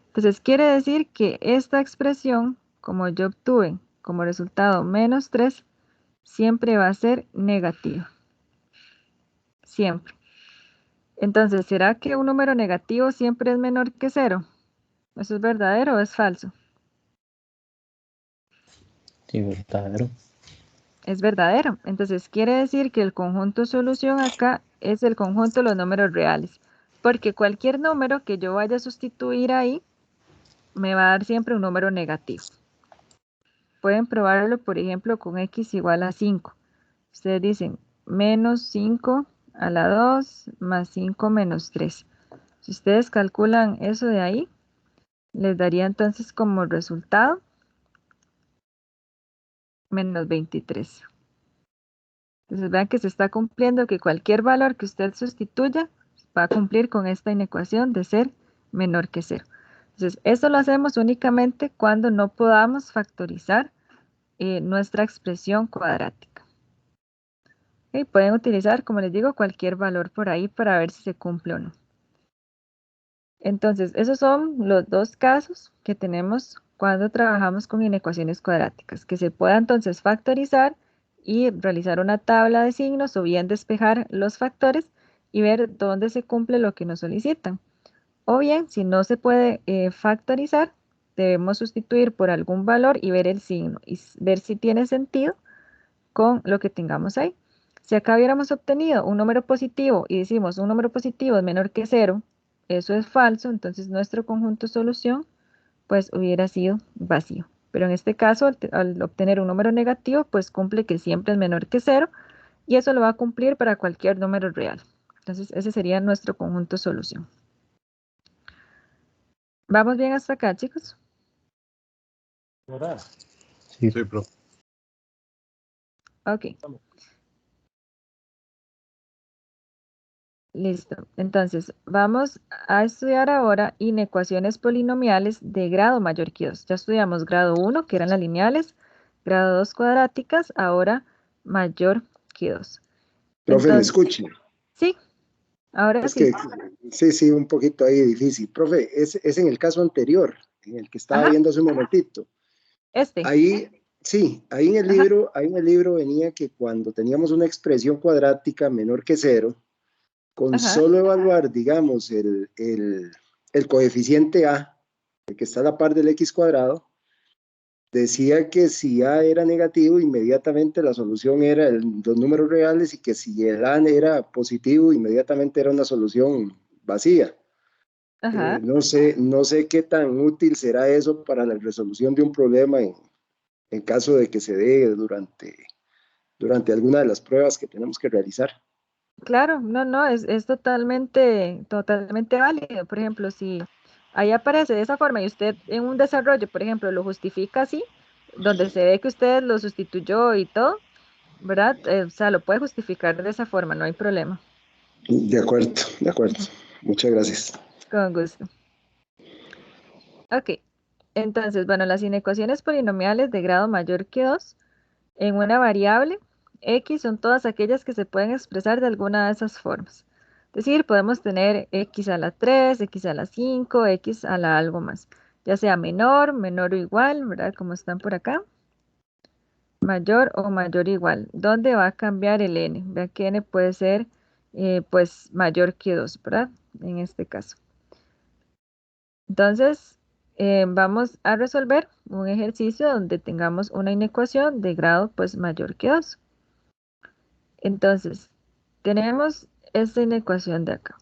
Entonces quiere decir que esta expresión, como yo obtuve como resultado menos 3, siempre va a ser negativa. Siempre. Entonces, ¿será que un número negativo siempre es menor que 0? ¿Eso es verdadero o es falso? Sí, verdadero. Es verdadero. Entonces quiere decir que el conjunto solución acá es el conjunto de los números reales. Porque cualquier número que yo vaya a sustituir ahí, me va a dar siempre un número negativo. Pueden probarlo, por ejemplo, con x igual a 5. Ustedes dicen menos 5 a la 2 más 5 menos 3. Si ustedes calculan eso de ahí, les daría entonces como resultado menos 23. Entonces vean que se está cumpliendo que cualquier valor que usted sustituya va a cumplir con esta inecuación de ser menor que 0. Entonces, esto lo hacemos únicamente cuando no podamos factorizar nuestra expresión cuadrática. Okay, pueden utilizar, como les digo, cualquier valor por ahí para ver si se cumple o no. Entonces, esos son los dos casos que tenemos cuando trabajamos con inecuaciones cuadráticas, que se pueda entonces factorizar y realizar una tabla de signos o bien despejar los factores y ver dónde se cumple lo que nos solicitan. O bien, si no se puede factorizar, debemos sustituir por algún valor y ver el signo y ver si tiene sentido con lo que tengamos ahí. Si acá hubiéramos obtenido un número positivo y decimos un número positivo es menor que 0, eso es falso, entonces nuestro conjunto solución pues hubiera sido vacío. Pero en este caso, al obtener un número negativo, pues cumple que siempre es menor que 0 y eso lo va a cumplir para cualquier número real. Entonces ese sería nuestro conjunto solución. ¿Vamos bien hasta acá, chicos? Sí. Sí, profe. Ok. Listo. Entonces, vamos a estudiar ahora inecuaciones polinomiales de grado mayor que 2. Ya estudiamos grado 1, que eran las lineales, grado 2 cuadráticas, ahora mayor que 2. Profe, ¿me Entonces, escucha? sí, ahora Es sí. que sí, un poquito ahí difícil. Profe, es en el caso anterior, en el que estaba Ajá, viendo hace un momentito. este. Ahí, sí, ahí en Ajá, el libro venía que cuando teníamos una expresión cuadrática menor que 0, con Ajá. solo evaluar, digamos, el coeficiente A, el que está a la par del x cuadrado, decía que si A era negativo, inmediatamente la solución era los números reales, y que si el A era positivo, inmediatamente era una solución vacía. Ajá. No sé qué tan útil será eso para la resolución de un problema en caso de que se dé durante alguna de las pruebas que tenemos que realizar. Claro, no, es totalmente válido. Por ejemplo, si ahí aparece de esa forma y usted en un desarrollo, por ejemplo, lo justifica así, donde se ve que usted lo sustituyó y todo, ¿verdad? O sea, lo puede justificar de esa forma, no hay problema. De acuerdo, de acuerdo. Muchas gracias. Con gusto. Ok, entonces, bueno, las inecuaciones polinomiales de grado mayor que 2 en una variable x son todas aquellas que se pueden expresar de alguna de esas formas. Es decir, podemos tener x a la 3, x a la 5, x a la algo más, ya sea menor, menor o igual, ¿verdad? Como están por acá. Mayor o mayor o igual. ¿Dónde va a cambiar el n? Vean que n puede ser pues mayor que 2, ¿verdad? En este caso. Entonces, vamos a resolver un ejercicio donde tengamos una inecuación de grado pues mayor que 2. Entonces, tenemos esta inecuación de acá.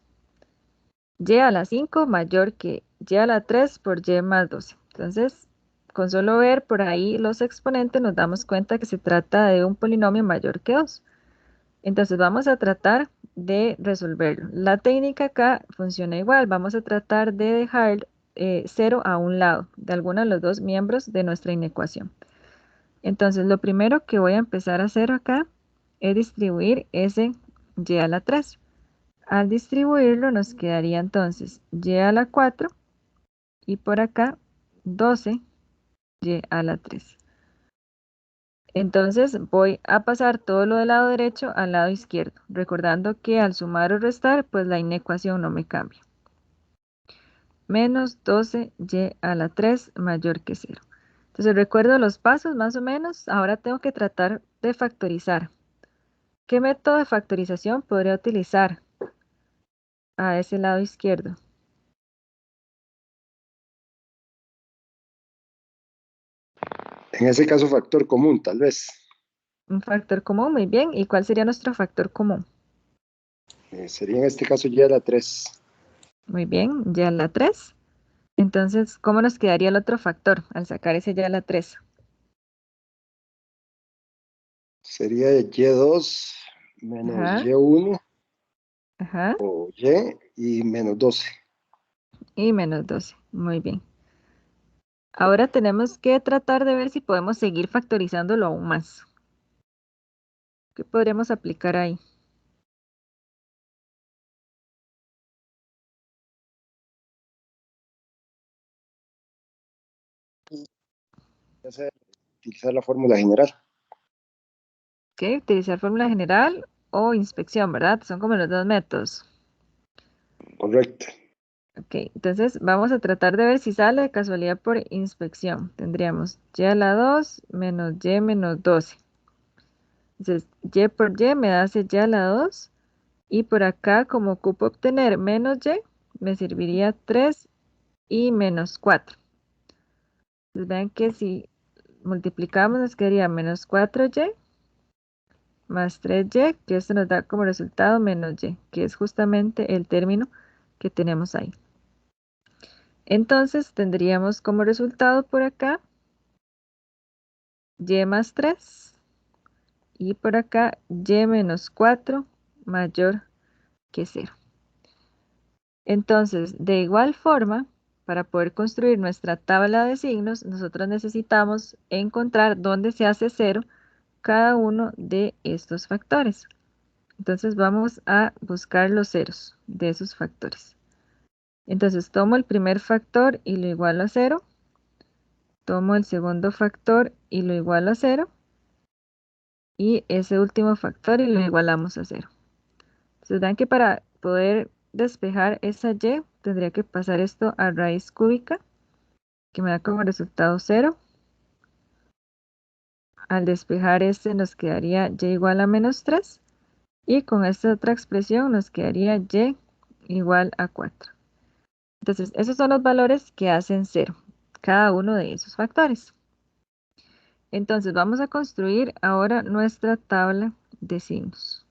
Y a la 5 mayor que y a la 3 por y más 12. Entonces, con solo ver por ahí los exponentes nos damos cuenta que se trata de un polinomio mayor que 2. Entonces, vamos a tratar de resolverlo. La técnica acá funciona igual. Vamos a tratar de dejar 0 a un lado de alguno de los dos miembros de nuestra inecuación. Entonces, lo primero que voy a empezar a hacer acá es distribuir ese y a la 3. Al distribuirlo nos quedaría entonces y a la 4 y por acá 12 y a la 3. Entonces voy a pasar todo lo del lado derecho al lado izquierdo, recordando que al sumar o restar, pues la inecuación no me cambia. Menos 12 y a la 3 mayor que 0. Entonces recuerdo los pasos más o menos. Ahora tengo que tratar de factorizar. ¿Qué método de factorización podría utilizar a ese lado izquierdo? En ese caso, factor común, tal vez. Un factor común, muy bien. ¿Y cuál sería nuestro factor común? Sería en este caso ya la 3. Muy bien, y a la 3. Entonces, ¿cómo nos quedaría el otro factor al sacar ese y a la 3? Sería y2 menos Ajá, y1 ajá, o y menos 12. y menos 12. Muy bien. Ahora tenemos que tratar de ver si podemos seguir factorizándolo aún más. ¿Qué podríamos aplicar ahí? Ya sea utilizar la fórmula general. ¿Qué? Utilizar fórmula general o inspección, ¿verdad? Son como los dos métodos. Correcto. Ok, entonces vamos a tratar de ver si sale de casualidad por inspección. Tendríamos y a la 2 menos y menos 12. Entonces, y por y me da ese y a la 2. Y por acá, como ocupo obtener menos y, me serviría 3 y menos 4. Entonces vean que si multiplicamos nos quedaría menos 4y más 3y, que esto nos da como resultado menos y, que es justamente el término que tenemos ahí. Entonces tendríamos como resultado por acá y más 3 y por acá y menos 4 mayor que 0. Entonces, de igual forma, para poder construir nuestra tabla de signos, nosotros necesitamos encontrar dónde se hace 0 cada uno de estos factores. Entonces vamos a buscar los ceros de esos factores. Entonces tomo el primer factor y lo igualo a 0. Tomo el segundo factor y lo igualo a 0. Y ese último factor y lo igualamos a 0. Entonces vean que para poder despejar esa y, tendría que pasar esto a raíz cúbica, que me da como resultado 0. Al despejar este nos quedaría y igual a menos 3. Y con esta otra expresión nos quedaría y igual a 4. Entonces, esos son los valores que hacen 0, cada uno de esos factores. Entonces, vamos a construir ahora nuestra tabla de signos.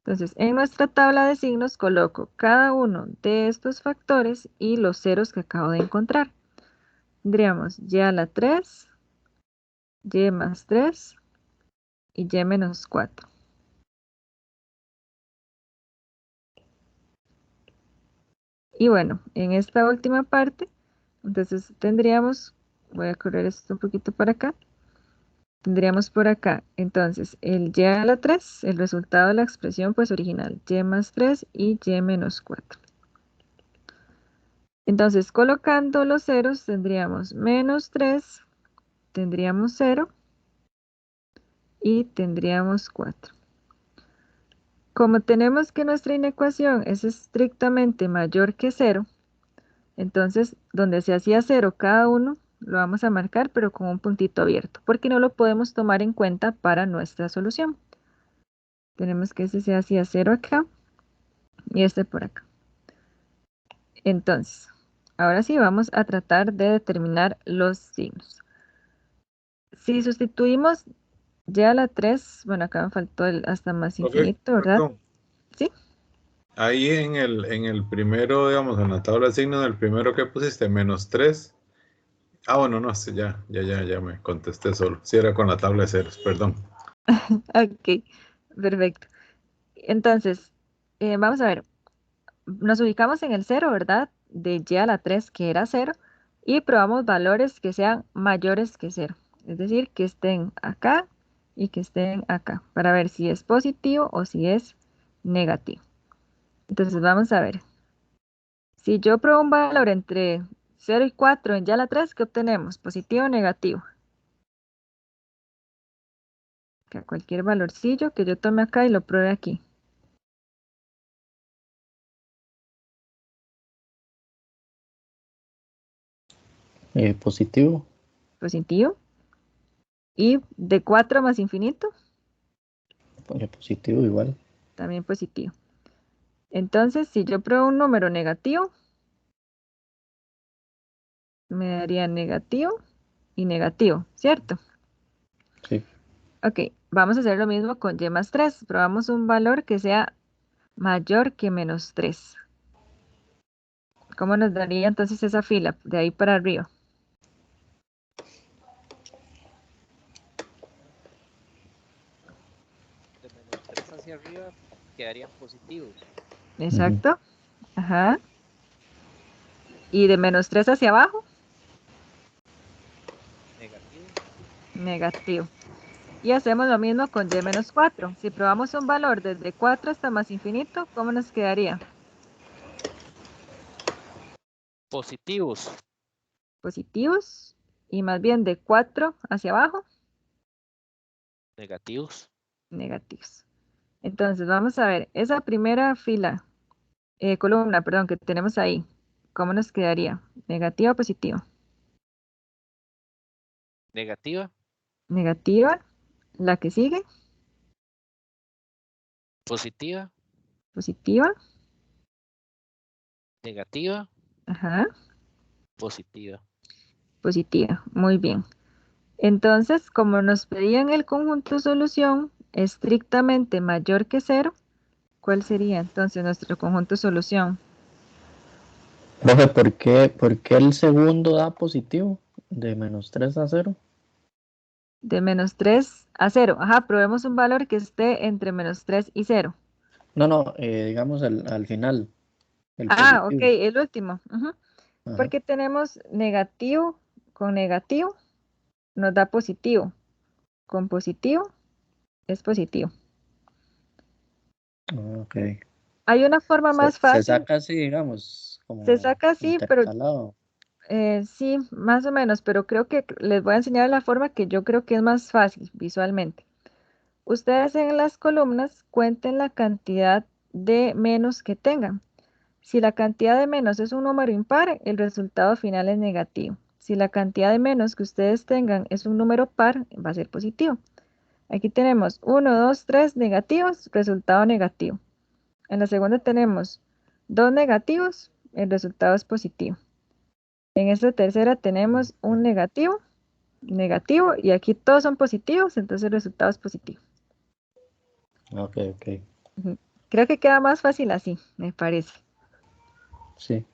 Entonces, en nuestra tabla de signos coloco cada uno de estos factores y los ceros que acabo de encontrar. Tendríamos y a la 3, y más 3 y y menos 4. Y bueno, en esta última parte, entonces tendríamos, voy a correr esto un poquito para acá, tendríamos por acá, entonces, el y a la 3, el resultado de la expresión pues original, y más 3 y y menos 4. Entonces, colocando los ceros, tendríamos menos 3, tendríamos 0 y tendríamos 4. Como tenemos que nuestra inecuación es estrictamente mayor que 0, entonces donde se hacía 0 cada uno, lo vamos a marcar pero con un puntito abierto, porque no lo podemos tomar en cuenta para nuestra solución. Tenemos que ese se hacía 0 acá y este por acá. Entonces, ahora sí vamos a tratar de determinar los signos. Si sustituimos y a la 3, bueno, acá me faltó el hasta más infinito, ¿verdad? Perdón. Sí. Ahí en el primero, digamos, en la tabla de signos, el primero que pusiste, menos 3. Ah, bueno, no, sí, ya me contesté solo. Sí, era con la tabla de ceros, perdón. Ok, perfecto. Entonces, vamos a ver. Nos ubicamos en el 0, ¿verdad? De y a la 3, que era 0, y probamos valores que sean mayores que 0. Es decir, que estén acá y que estén acá, para ver si es positivo o si es negativo. Entonces, vamos a ver. Si yo pruebo un valor entre 0 y 4 en y a la 3, ¿qué obtenemos? ¿Positivo o negativo? Que cualquier valorcillo que yo tome acá y lo pruebe aquí. Positivo. Positivo. Y de 4 más infinito, Positivo igual. también positivo. Entonces, si yo pruebo un número negativo, me daría negativo y negativo, ¿cierto? Sí. Ok, vamos a hacer lo mismo con y más 3. Probamos un valor que sea mayor que menos 3. ¿Cómo nos daría entonces esa fila de ahí para arriba? De menos 3 hacia arriba quedarían positivos. Exacto. Ajá. Y de menos 3 hacia abajo, Negativo. negativo. Y hacemos lo mismo con y menos 4. Si probamos un valor desde 4 hasta más infinito, ¿cómo nos quedaría? Positivos. Positivos. Y más bien de 4 hacia abajo, Negativos. negativos. Entonces, vamos a ver, esa primera fila, columna, perdón, que tenemos ahí, ¿cómo nos quedaría? ¿Negativa o positiva? Negativa. Negativa. La que sigue, Positiva. positiva. Negativa. Ajá, Positiva. positiva. Muy bien. Entonces, como nos pedían el conjunto solución estrictamente mayor que 0, ¿cuál sería entonces nuestro conjunto solución? Profe, ¿por qué el segundo da positivo? De menos 3 a 0. De menos 3 a 0. Ajá, probemos un valor que esté entre menos 3 y 0. No, digamos al final, el Ah, ok, positivo. el último. Ujú. Ajá. Porque tenemos negativo con negativo, nos da positivo. Con positivo es positivo. Ok. Hay una forma más Se fácil, saca así, digamos, se como saca así, pero intercalado. sí, más o menos, pero creo que les voy a enseñar la forma que yo creo que es más fácil visualmente. Ustedes en las columnas cuenten la cantidad de menos que tengan. Si la cantidad de menos es un número impar, el resultado final es negativo. Si la cantidad de menos que ustedes tengan es un número par, va a ser positivo. Aquí tenemos 1, 2, 3 negativos, resultado negativo. En la segunda tenemos 2 negativos, el resultado es positivo. En esta tercera tenemos un negativo, negativo, y aquí todos son positivos, entonces el resultado es positivo. Ok. Ujú. Creo que queda más fácil así, me parece. Sí.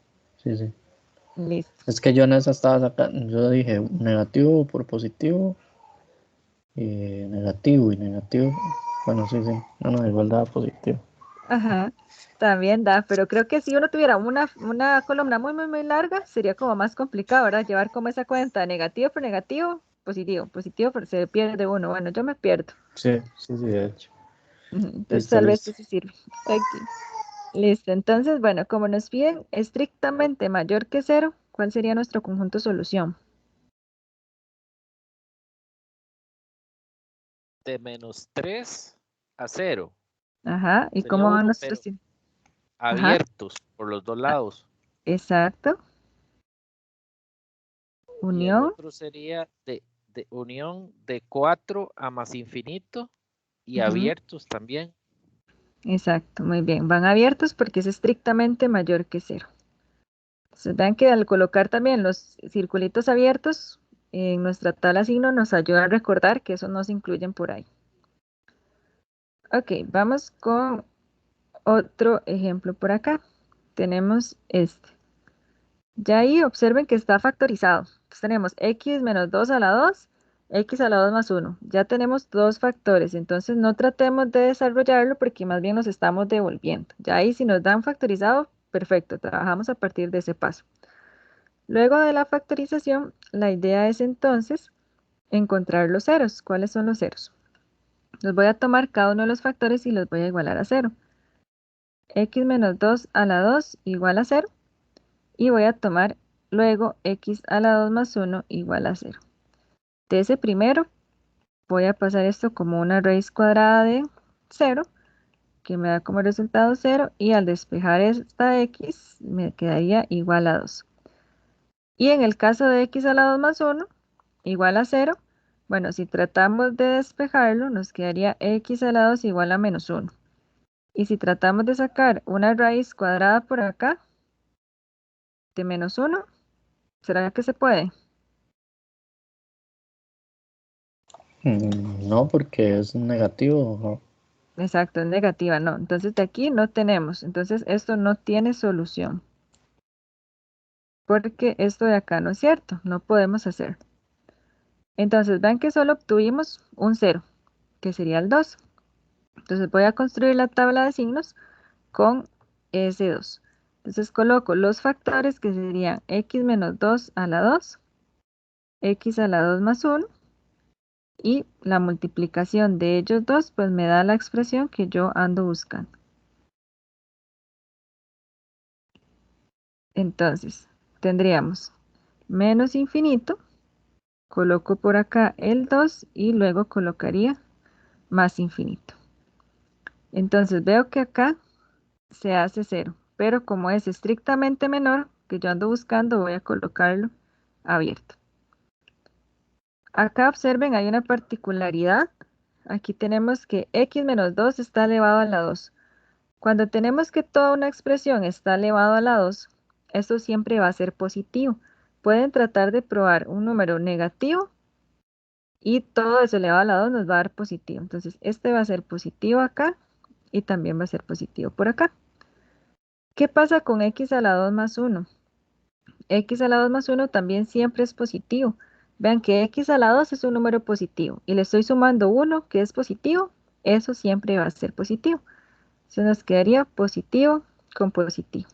Listo. Es que yo en esa estaba sacando, yo dije negativo por positivo, negativo y negativo. Bueno, sí. No, igual daba positivo. Ajá, también da, pero creo que si uno tuviera una columna muy larga, sería como más complicado, ¿verdad? Llevar como esa cuenta, negativo por negativo, positivo, pero se pierde uno. Bueno, yo me pierdo. Sí, de hecho. Ujú, entonces tal vez eso sirve. Ok, listo. Entonces, bueno, como nos piden estrictamente mayor que 0, ¿cuál sería nuestro conjunto solución? De -3 a 0. Ajá, ¿y Sería cómo van 1, nuestros? pero Ajá, abiertos por los dos lados. exacto. Y el Unión. otro sería de unión de 4 a más infinito y Ujú, abiertos también. exacto, muy bien. Van abiertos porque es estrictamente mayor que 0. Entonces vean que al colocar también los circulitos abiertos en nuestra tabla signo nos ayuda a recordar que esos no se incluyen por ahí. Ok, vamos con otro ejemplo por acá. Tenemos este. Ya ahí observen que está factorizado. Entonces tenemos x menos 2 a la 2, x a la 2 más 1. Ya tenemos dos factores, entonces no tratemos de desarrollarlo porque más bien nos estamos devolviendo. Ya ahí si nos dan factorizado, perfecto, trabajamos a partir de ese paso. Luego de la factorización, la idea es entonces encontrar los ceros. ¿Cuáles son los ceros? Los voy a tomar cada uno de los factores y los voy a igualar a 0. X menos 2 a la 2 igual a 0. Y voy a tomar luego x a la 2 más 1 igual a 0. De ese primero voy a pasar esto como una raíz cuadrada de 0, que me da como resultado 0. Y al despejar esta x me quedaría igual a 2. Y en el caso de x a la 2 más 1 igual a 0, bueno, si tratamos de despejarlo, nos quedaría x a la 2 igual a menos 1. Y si tratamos de sacar una raíz cuadrada por acá, de menos 1, ¿será que se puede? No, porque es negativo. ¿No? Exacto, es negativa, no. Entonces de aquí no tenemos. Entonces esto no tiene solución. Porque esto de acá no es cierto, no podemos hacer. Entonces vean que solo obtuvimos un 0, que sería el 2. Entonces voy a construir la tabla de signos con ese 2. Entonces coloco los factores que serían x menos 2 a la 2, x a la 2 más 1, y la multiplicación de ellos dos pues me da la expresión que yo ando buscando. Entonces tendríamos menos infinito, coloco por acá el 2 y luego colocaría más infinito. Entonces veo que acá se hace 0, pero como es estrictamente menor, que yo ando buscando, voy a colocarlo abierto. Acá observen, hay una particularidad. Aquí tenemos que x menos 2 está elevado a la 2. Cuando tenemos que toda una expresión está elevado a la 2, esto siempre va a ser positivo. Pueden tratar de probar un número negativo y todo eso elevado a la 2 nos va a dar positivo. Entonces este va a ser positivo acá y también va a ser positivo por acá. ¿Qué pasa con x a la 2 más 1? X a la 2 más 1 también siempre es positivo. Vean que x a la 2 es un número positivo y le estoy sumando 1 que es positivo, eso siempre va a ser positivo. Entonces nos quedaría positivo con positivo.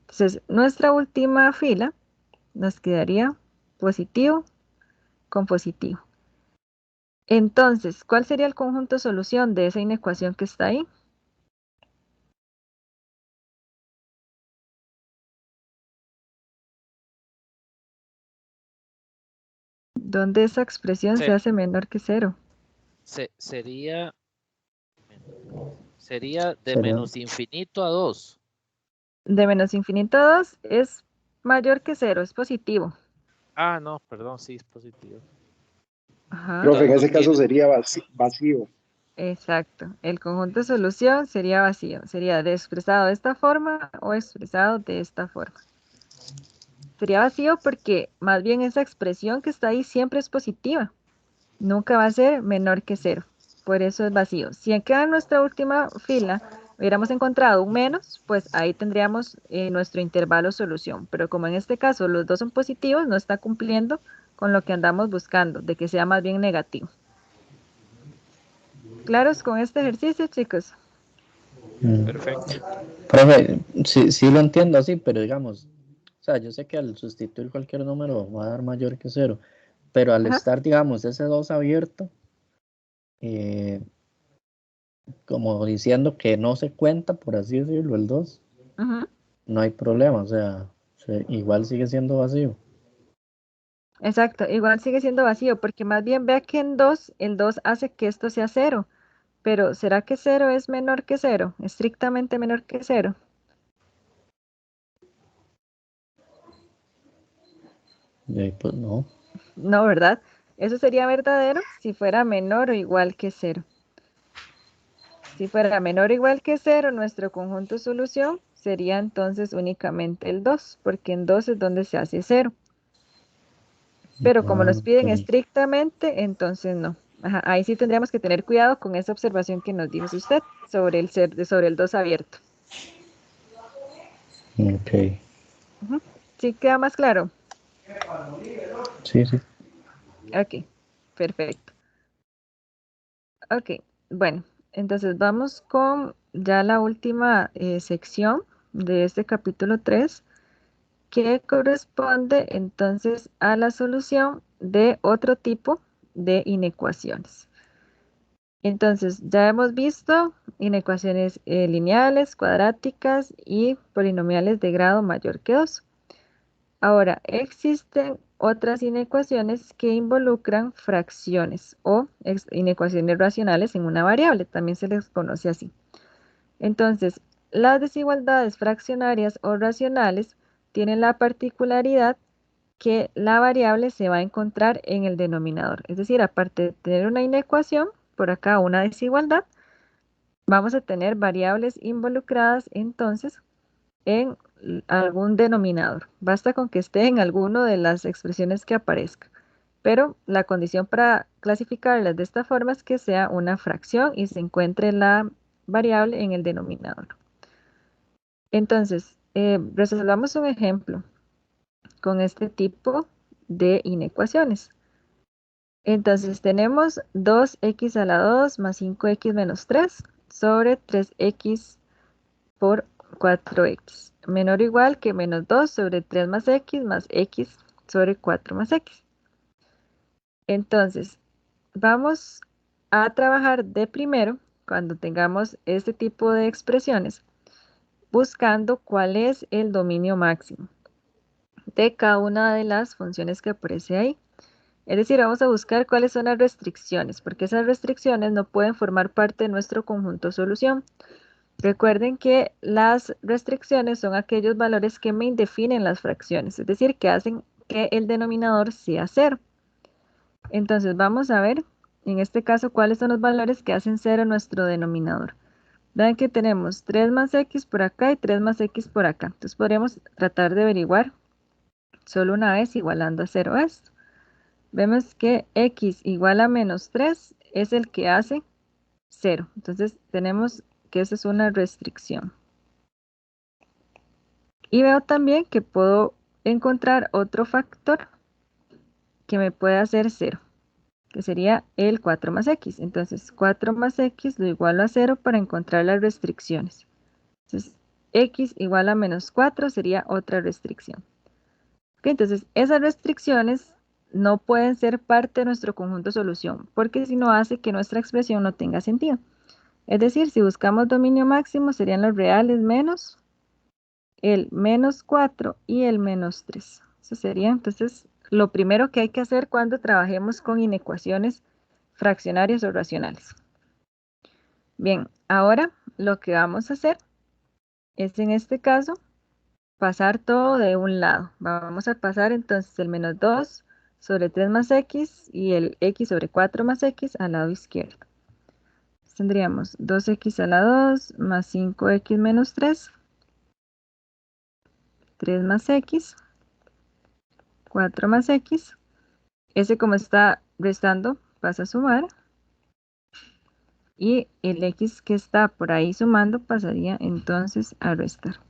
Entonces nuestra última fila nos quedaría positivo con positivo. Entonces, ¿cuál sería el conjunto solución de esa inecuación que está ahí? Donde esa expresión se hace menor que 0. Sería de menos infinito a 2. De menos infinito a 2 es mayor que 0, es positivo. Ah, no, perdón, sí es positivo. Ajá. Profe, en ese caso sería vacío. Exacto. El conjunto de solución sería vacío. Sería expresado de esta forma o expresado de esta forma. Sería vacío porque más bien esa expresión que está ahí siempre es positiva. Nunca va a ser menor que 0. Por eso es vacío. Si acá en nuestra última fila hubiéramos encontrado un menos, pues ahí tendríamos nuestro intervalo solución. Pero como en este caso los dos son positivos, no está cumpliendo con lo que andamos buscando, de que sea más bien negativo. ¿Claros con este ejercicio, chicos? Perfecto. Profe, sí lo entiendo así, pero digamos, o sea, yo sé que al sustituir cualquier número va a dar mayor que 0, pero al Ajá. estar, digamos, ese 2 abierto, como diciendo que no se cuenta, por así decirlo, el 2, Ujú. no hay problema, o sea, igual sigue siendo vacío. Exacto, igual sigue siendo vacío, porque más bien vea que en 2, el 2 hace que esto sea 0. Pero ¿será que 0 es menor que 0? Estrictamente menor que 0. Pues no. No, ¿verdad? Eso sería verdadero si fuera menor o igual que 0. Si fuera menor o igual que 0, nuestro conjunto solución sería entonces únicamente el 2, porque en 2 es donde se hace 0. Pero como nos piden Ok. estrictamente, entonces no. Ajá, ahí sí tendríamos que tener cuidado con esa observación que nos dijo usted sobre el 2 abierto. Ok. Ujú. ¿Sí queda más claro? Sí. Ok, perfecto. Ok, bueno, entonces vamos con ya la última sección de este capítulo 3, que corresponde entonces a la solución de otro tipo de inecuaciones. Entonces, ya hemos visto inecuaciones lineales, cuadráticas y polinomiales de grado mayor que 2. Ahora, existen otras inecuaciones que involucran fracciones o inecuaciones racionales en una variable, también se les conoce así. Entonces, las desigualdades fraccionarias o racionales tienen la particularidad que la variable se va a encontrar en el denominador. Es decir, aparte de tener una inecuación, por acá una desigualdad, vamos a tener variables involucradas entonces en algún denominador. Basta con que esté en alguna de las expresiones que aparezca. Pero la condición para clasificarlas de esta forma es que sea una fracción y se encuentre la variable en el denominador. Entonces, resolvamos un ejemplo con este tipo de inecuaciones. Entonces tenemos 2x a la 2 más 5x menos 3 sobre 3x por 4x, menor o igual que menos 2 sobre 3 más x sobre 4 más x. Entonces, vamos a trabajar de primero, cuando tengamos este tipo de expresiones, buscando cuál es el dominio máximo de cada una de las funciones que aparece ahí. Es decir, vamos a buscar cuáles son las restricciones, porque esas restricciones no pueden formar parte de nuestro conjunto solución. Recuerden que las restricciones son aquellos valores que me indefinen las fracciones, es decir, que hacen que el denominador sea 0. Entonces vamos a ver, en este caso, cuáles son los valores que hacen 0 nuestro denominador. Vean que tenemos 3 más x por acá y 3 más x por acá. Entonces podríamos tratar de averiguar solo una vez igualando a 0 esto. Vemos que x igual a menos 3 es el que hace 0. Entonces tenemos que esa es una restricción. Y veo también que puedo encontrar otro factor que me puede hacer 0, que sería el 4 más x. Entonces 4 más x lo igualo a 0 para encontrar las restricciones. Entonces x igual a menos 4 sería otra restricción. Ok, entonces esas restricciones no pueden ser parte de nuestro conjunto solución, porque si no hace que nuestra expresión no tenga sentido. Es decir, si buscamos dominio máximo serían los reales menos el menos 4 y el menos 3. Eso sería entonces lo primero que hay que hacer cuando trabajemos con inecuaciones fraccionarias o racionales. Bien, ahora lo que vamos a hacer es en este caso pasar todo de un lado. Vamos a pasar entonces el menos 2 sobre 3 más x y el x sobre 4 más x al lado izquierdo. Tendríamos 2x a la 2 más 5x menos 3, 3 más x, 4 más x. Ese como está restando pasa a sumar. Y el x que está por ahí sumando pasaría entonces a restar.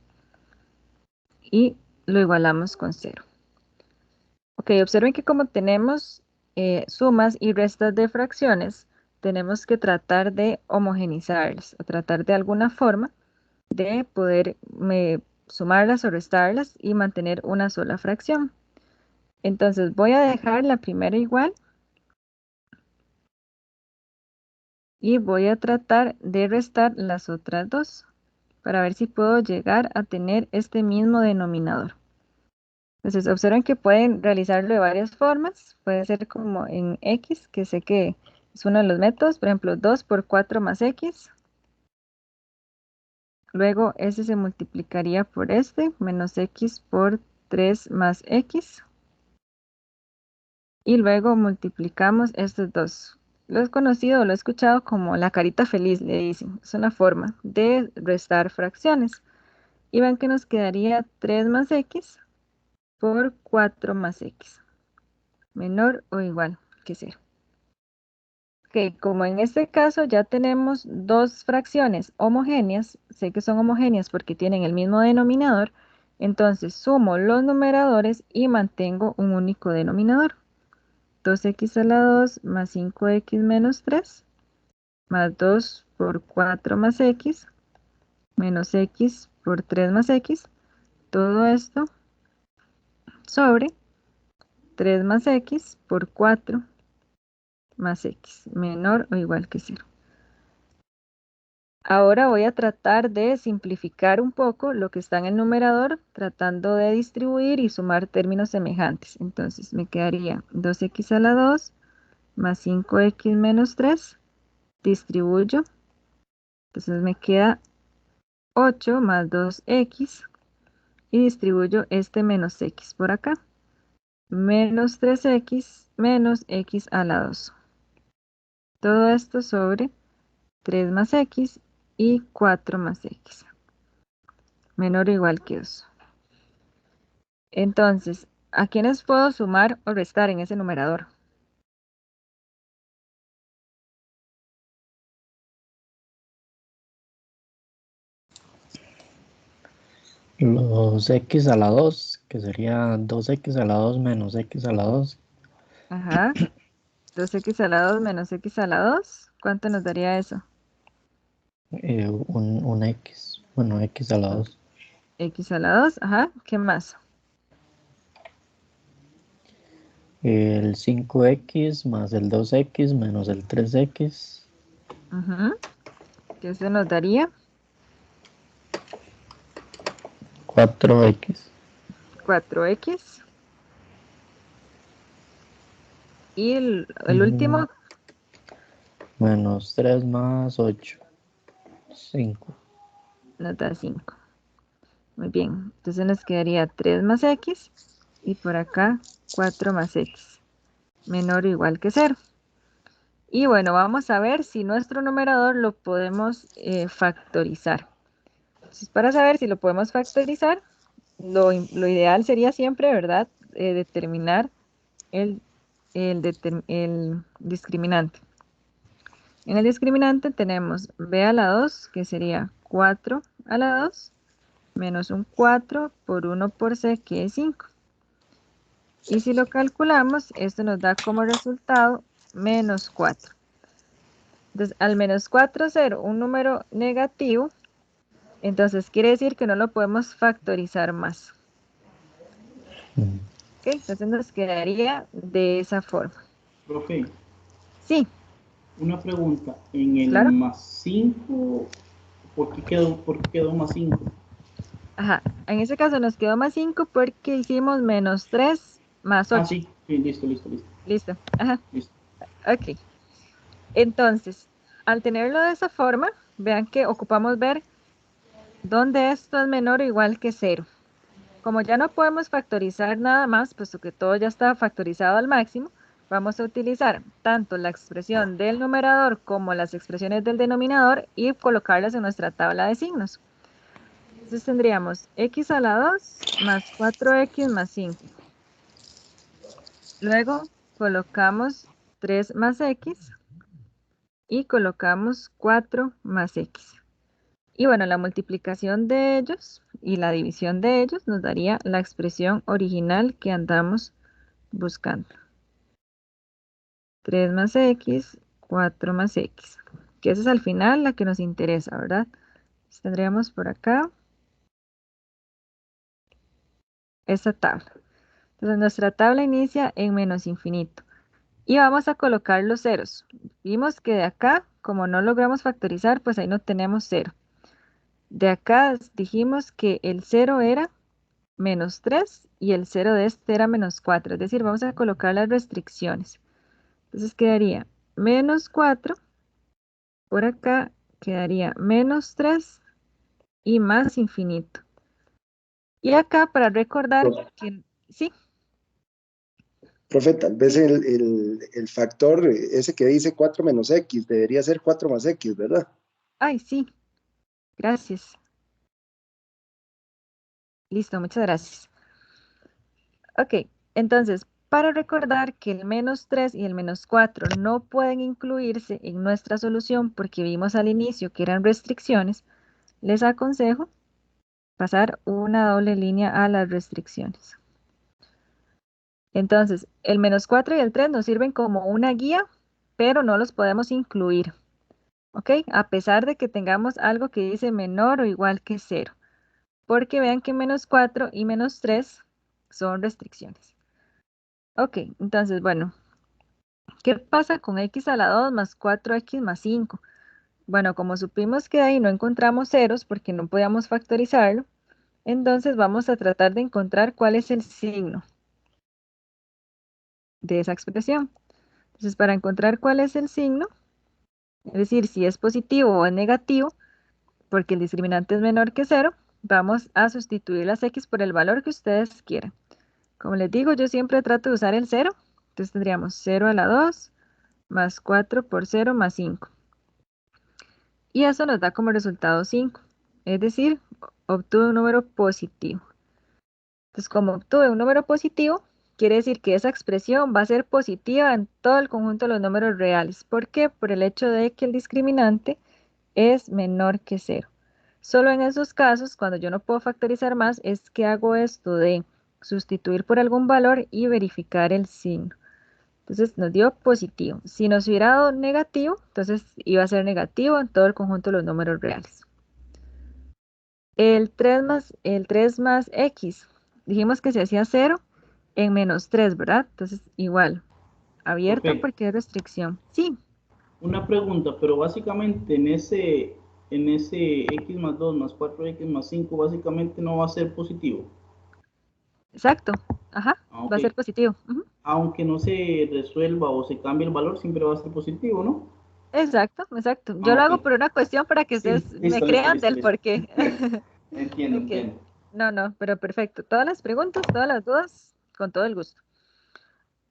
Y lo igualamos con 0. Ok, observen que como tenemos sumas y restas de fracciones, tenemos que tratar de homogenizarlas o tratar de alguna forma de poder sumarlas o restarlas y mantener una sola fracción. Entonces voy a dejar la primera igual y voy a tratar de restar las otras dos para ver si puedo llegar a tener este mismo denominador. Entonces observen que pueden realizarlo de varias formas. Puede ser como en x, que sé que es uno de los métodos. Por ejemplo, 2 por 4 más x. Luego ese se multiplicaría por este, menos x por 3 más x. Y luego multiplicamos estos dos. Lo he conocido, lo he escuchado como la carita feliz, le dicen. Es una forma de restar fracciones. Y ven que nos quedaría 3 más x por 4 más x, menor o igual que 0. Ok, como en este caso ya tenemos dos fracciones homogéneas, sé que son homogéneas porque tienen el mismo denominador, entonces sumo los numeradores y mantengo un único denominador. 2x a la 2 más 5x menos 3, más 2 por 4 más x, menos x por 3 más x, todo esto sobre 3 más x por 4 más x, menor o igual que 0. Ahora voy a tratar de simplificar un poco lo que está en el numerador, tratando de distribuir y sumar términos semejantes. Entonces me quedaría 2x a la 2 más 5x menos 3, distribuyo, entonces me queda 8 más 2x y distribuyo este menos x por acá, menos 3x menos x a la 2. Todo esto sobre 3 más x y 4 más x, menor o igual que 2. Entonces, ¿a quiénes puedo sumar o restar en ese numerador? Los x a la 2, que sería 2x a la 2 menos x a la 2. Ajá. 2x a la 2 menos x a la 2. ¿Cuánto nos daría eso? Un x. Bueno, x a la 2. X a la 2. Ajá. ¿Qué más? El 5x más el 2x menos el 3x. Ajá. ¿Qué eso nos daría? 4x. 4x. Y el último. Menos 3 más 8. 5. Nos da 5. Muy bien. Entonces nos quedaría 3 más x. Y por acá 4 más x. Menor o igual que 0. Y bueno, vamos a ver si nuestro numerador lo podemos factorizar. Entonces, para saber si lo podemos factorizar, lo ideal sería siempre, ¿verdad? Determinar el discriminante. En el discriminante tenemos b a la 2, que sería 4 a la 2, menos un 4 por 1 por c, que es 5. Y si lo calculamos, esto nos da como resultado menos 4. Entonces, al menos 4, 0, un número negativo, entonces quiere decir que no lo podemos factorizar más. Ok, entonces nos quedaría de esa forma. Profe. Sí. Una pregunta. En el claro. Más 5, ¿por qué quedó más 5? Ajá, en ese caso nos quedó más 5 porque hicimos menos 3 más 8. Ah, sí, listo. Listo, ajá. Listo. Ok. Entonces, al tenerlo de esa forma, vean que ocupamos ver dónde esto es menor o igual que 0. Como ya no podemos factorizar nada más, puesto que todo ya está factorizado al máximo, vamos a utilizar tanto la expresión del numerador como las expresiones del denominador y colocarlas en nuestra tabla de signos. Entonces tendríamos x a la 2 más 4x más 5. Luego colocamos 3 más x y colocamos 4 más x. Y bueno, la multiplicación de ellos y la división de ellos nos daría la expresión original que andamos buscando. 3 más x, 4 más x. Que esa es al final la que nos interesa, ¿verdad? Entonces tendríamos por acá esta tabla. Entonces nuestra tabla inicia en menos infinito. Y vamos a colocar los ceros. Vimos que de acá, como no logramos factorizar, pues ahí no tenemos 0. De acá dijimos que el 0 era menos 3 y el 0 de este era menos 4. Es decir, vamos a colocar las restricciones. Entonces quedaría menos 4. Por acá quedaría menos 3 y más infinito. Y acá para recordar que... Sí. Profe, tal vez el factor ese que dice 4 menos x debería ser 4 más x, ¿verdad? Ay, sí. Gracias. Listo, muchas gracias. Ok, entonces, para recordar que el menos 3 y el menos 4 no pueden incluirse en nuestra solución porque vimos al inicio que eran restricciones, les aconsejo pasar una doble línea a las restricciones. Entonces, el menos 4 y el 3 nos sirven como una guía, pero no los podemos incluir. ¿Ok? A pesar de que tengamos algo que dice menor o igual que 0. Porque vean que menos 4 y menos 3 son restricciones. Ok, entonces, bueno, ¿qué pasa con x a la 2 más 4x más 5? Bueno, como supimos que ahí no encontramos ceros porque no podíamos factorizarlo, entonces vamos a tratar de encontrar cuál es el signo de esa expresión. Entonces, para encontrar cuál es el signo, es decir, si es positivo o es negativo, porque el discriminante es menor que 0, vamos a sustituir las x por el valor que ustedes quieran. Como les digo, yo siempre trato de usar el 0, entonces tendríamos 0 a la 2 más 4 por 0 más 5. Y eso nos da como resultado 5, es decir, obtuve un número positivo. Entonces, como obtuve un número positivo, quiere decir que esa expresión va a ser positiva en todo el conjunto de los números reales. ¿Por qué? Por el hecho de que el discriminante es menor que 0. Solo en esos casos, cuando yo no puedo factorizar más, es que hago esto de sustituir por algún valor y verificar el signo. Entonces nos dio positivo. Si nos hubiera dado negativo, entonces iba a ser negativo en todo el conjunto de los números reales. El 3 más x, dijimos que se hacía 0 en menos 3, ¿verdad? Entonces igual, abierto Profe, porque es restricción. Sí. una pregunta, pero básicamente en ese x más 2 más 4x más 5 básicamente no va a ser positivo. Exacto. Ajá. Ah, Va a ok. ser positivo. Aunque no se resuelva o se cambie el valor, siempre va a ser positivo, ¿no? Exacto, exacto. Yo Ah, lo hago ok. por una cuestión para que Sí, ustedes me listo, listo, crean listo, del listo. porqué. Entiendo, Ok. entiendo. No, no, pero perfecto. Todas las preguntas, todas las dudas, con todo el gusto.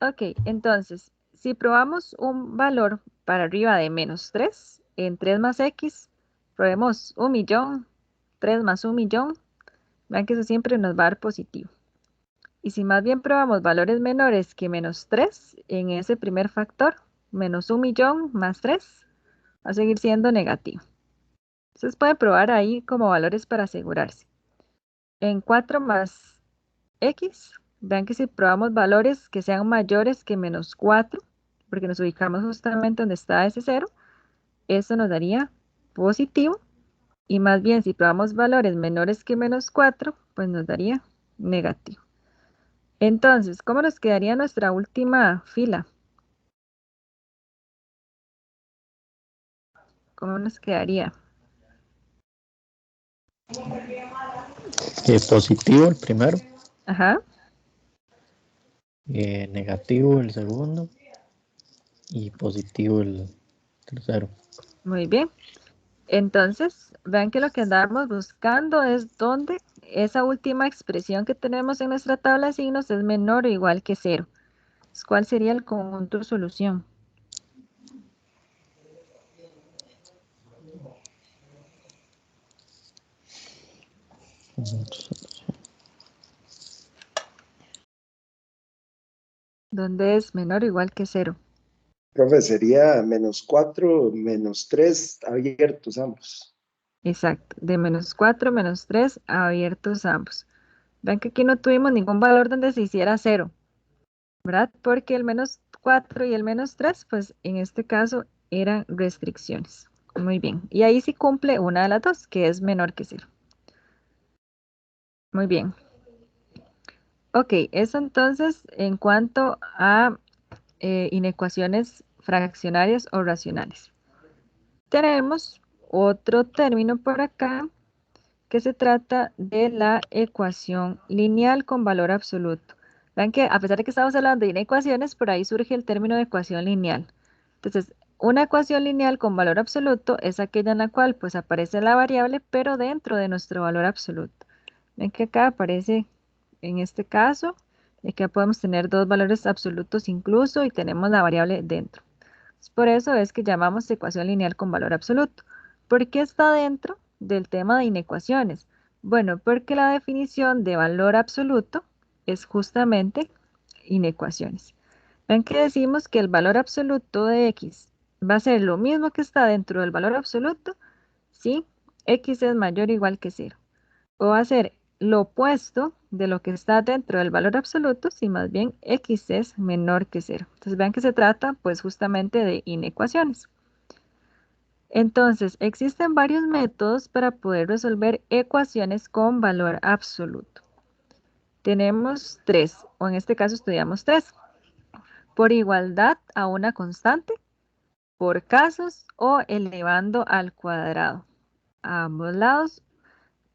Ok, entonces, si probamos un valor para arriba de menos 3, en 3 más x, probemos 1.000.000, 3 más 1.000.000, vean que eso siempre nos va a dar positivo. Y si más bien probamos valores menores que menos 3, en ese primer factor, menos 1.000.000 más 3, va a seguir siendo negativo. Entonces puede probar ahí como valores para asegurarse. En 4 más x, vean que si probamos valores que sean mayores que menos 4, porque nos ubicamos justamente donde está ese 0, eso nos daría positivo. Y más bien si probamos valores menores que menos 4, pues nos daría negativo. Entonces, ¿cómo nos quedaría nuestra última fila? ¿Cómo nos quedaría? Positivo el primero, Ajá. negativo el segundo y positivo el tercero. Muy bien. Entonces, vean que lo que andamos buscando es donde esa última expresión que tenemos en nuestra tabla de signos es menor o igual que 0. ¿Cuál sería el conjunto de solución? ¿Dónde es menor o igual que 0? Profe, sería -4, -3, abiertos ambos. Exacto, de -4, -3, abiertos ambos. Vean que aquí no tuvimos ningún valor donde se hiciera 0, ¿verdad? Porque el -4 y el -3, pues en este caso eran restricciones. Muy bien, y ahí sí cumple una de las dos, que es menor que 0. Muy bien. Ok, eso entonces en cuanto a inecuaciones fraccionarias o racionales. Tenemos otro término por acá que se trata de la ecuación lineal con valor absoluto. Vean que a pesar de que estamos hablando de inecuaciones, por ahí surge el término de ecuación lineal. Entonces, una ecuación lineal con valor absoluto es aquella en la cual pues aparece la variable, pero dentro de nuestro valor absoluto. Ven que acá aparece, en este caso, que podemos tener dos valores absolutos incluso y tenemos la variable dentro. Por eso es que llamamos ecuación lineal con valor absoluto. ¿Por qué está dentro del tema de inecuaciones? Bueno, porque la definición de valor absoluto es justamente inecuaciones. Ven que decimos que el valor absoluto de x va a ser lo mismo que está dentro del valor absoluto si x es mayor o igual que 0. O va a ser lo opuesto de lo que está dentro del valor absoluto si más bien x es menor que 0. Entonces vean que se trata pues justamente de inecuaciones. Entonces existen varios métodos para poder resolver ecuaciones con valor absoluto. Tenemos 3, o en este caso estudiamos 3. Por igualdad a una constante, por casos o elevando al cuadrado. A ambos lados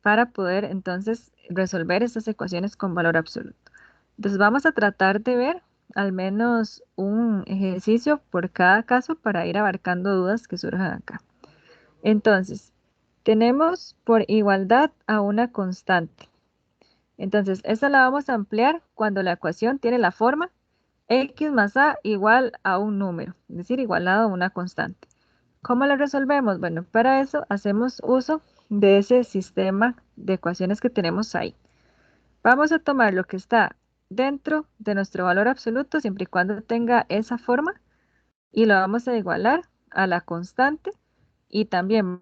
para poder entonces resolver estas ecuaciones con valor absoluto. Entonces vamos a tratar de ver al menos un ejercicio por cada caso para ir abarcando dudas que surjan acá. Entonces, tenemos por igualdad a una constante. Entonces, esta la vamos a ampliar cuando la ecuación tiene la forma x más a igual a un número, es decir, igualado a una constante. ¿Cómo la resolvemos? Bueno, para eso hacemos uso de ese sistema de ecuaciones que tenemos ahí. Vamos a tomar lo que está dentro de nuestro valor absoluto, siempre y cuando tenga esa forma, y lo vamos a igualar a la constante, y también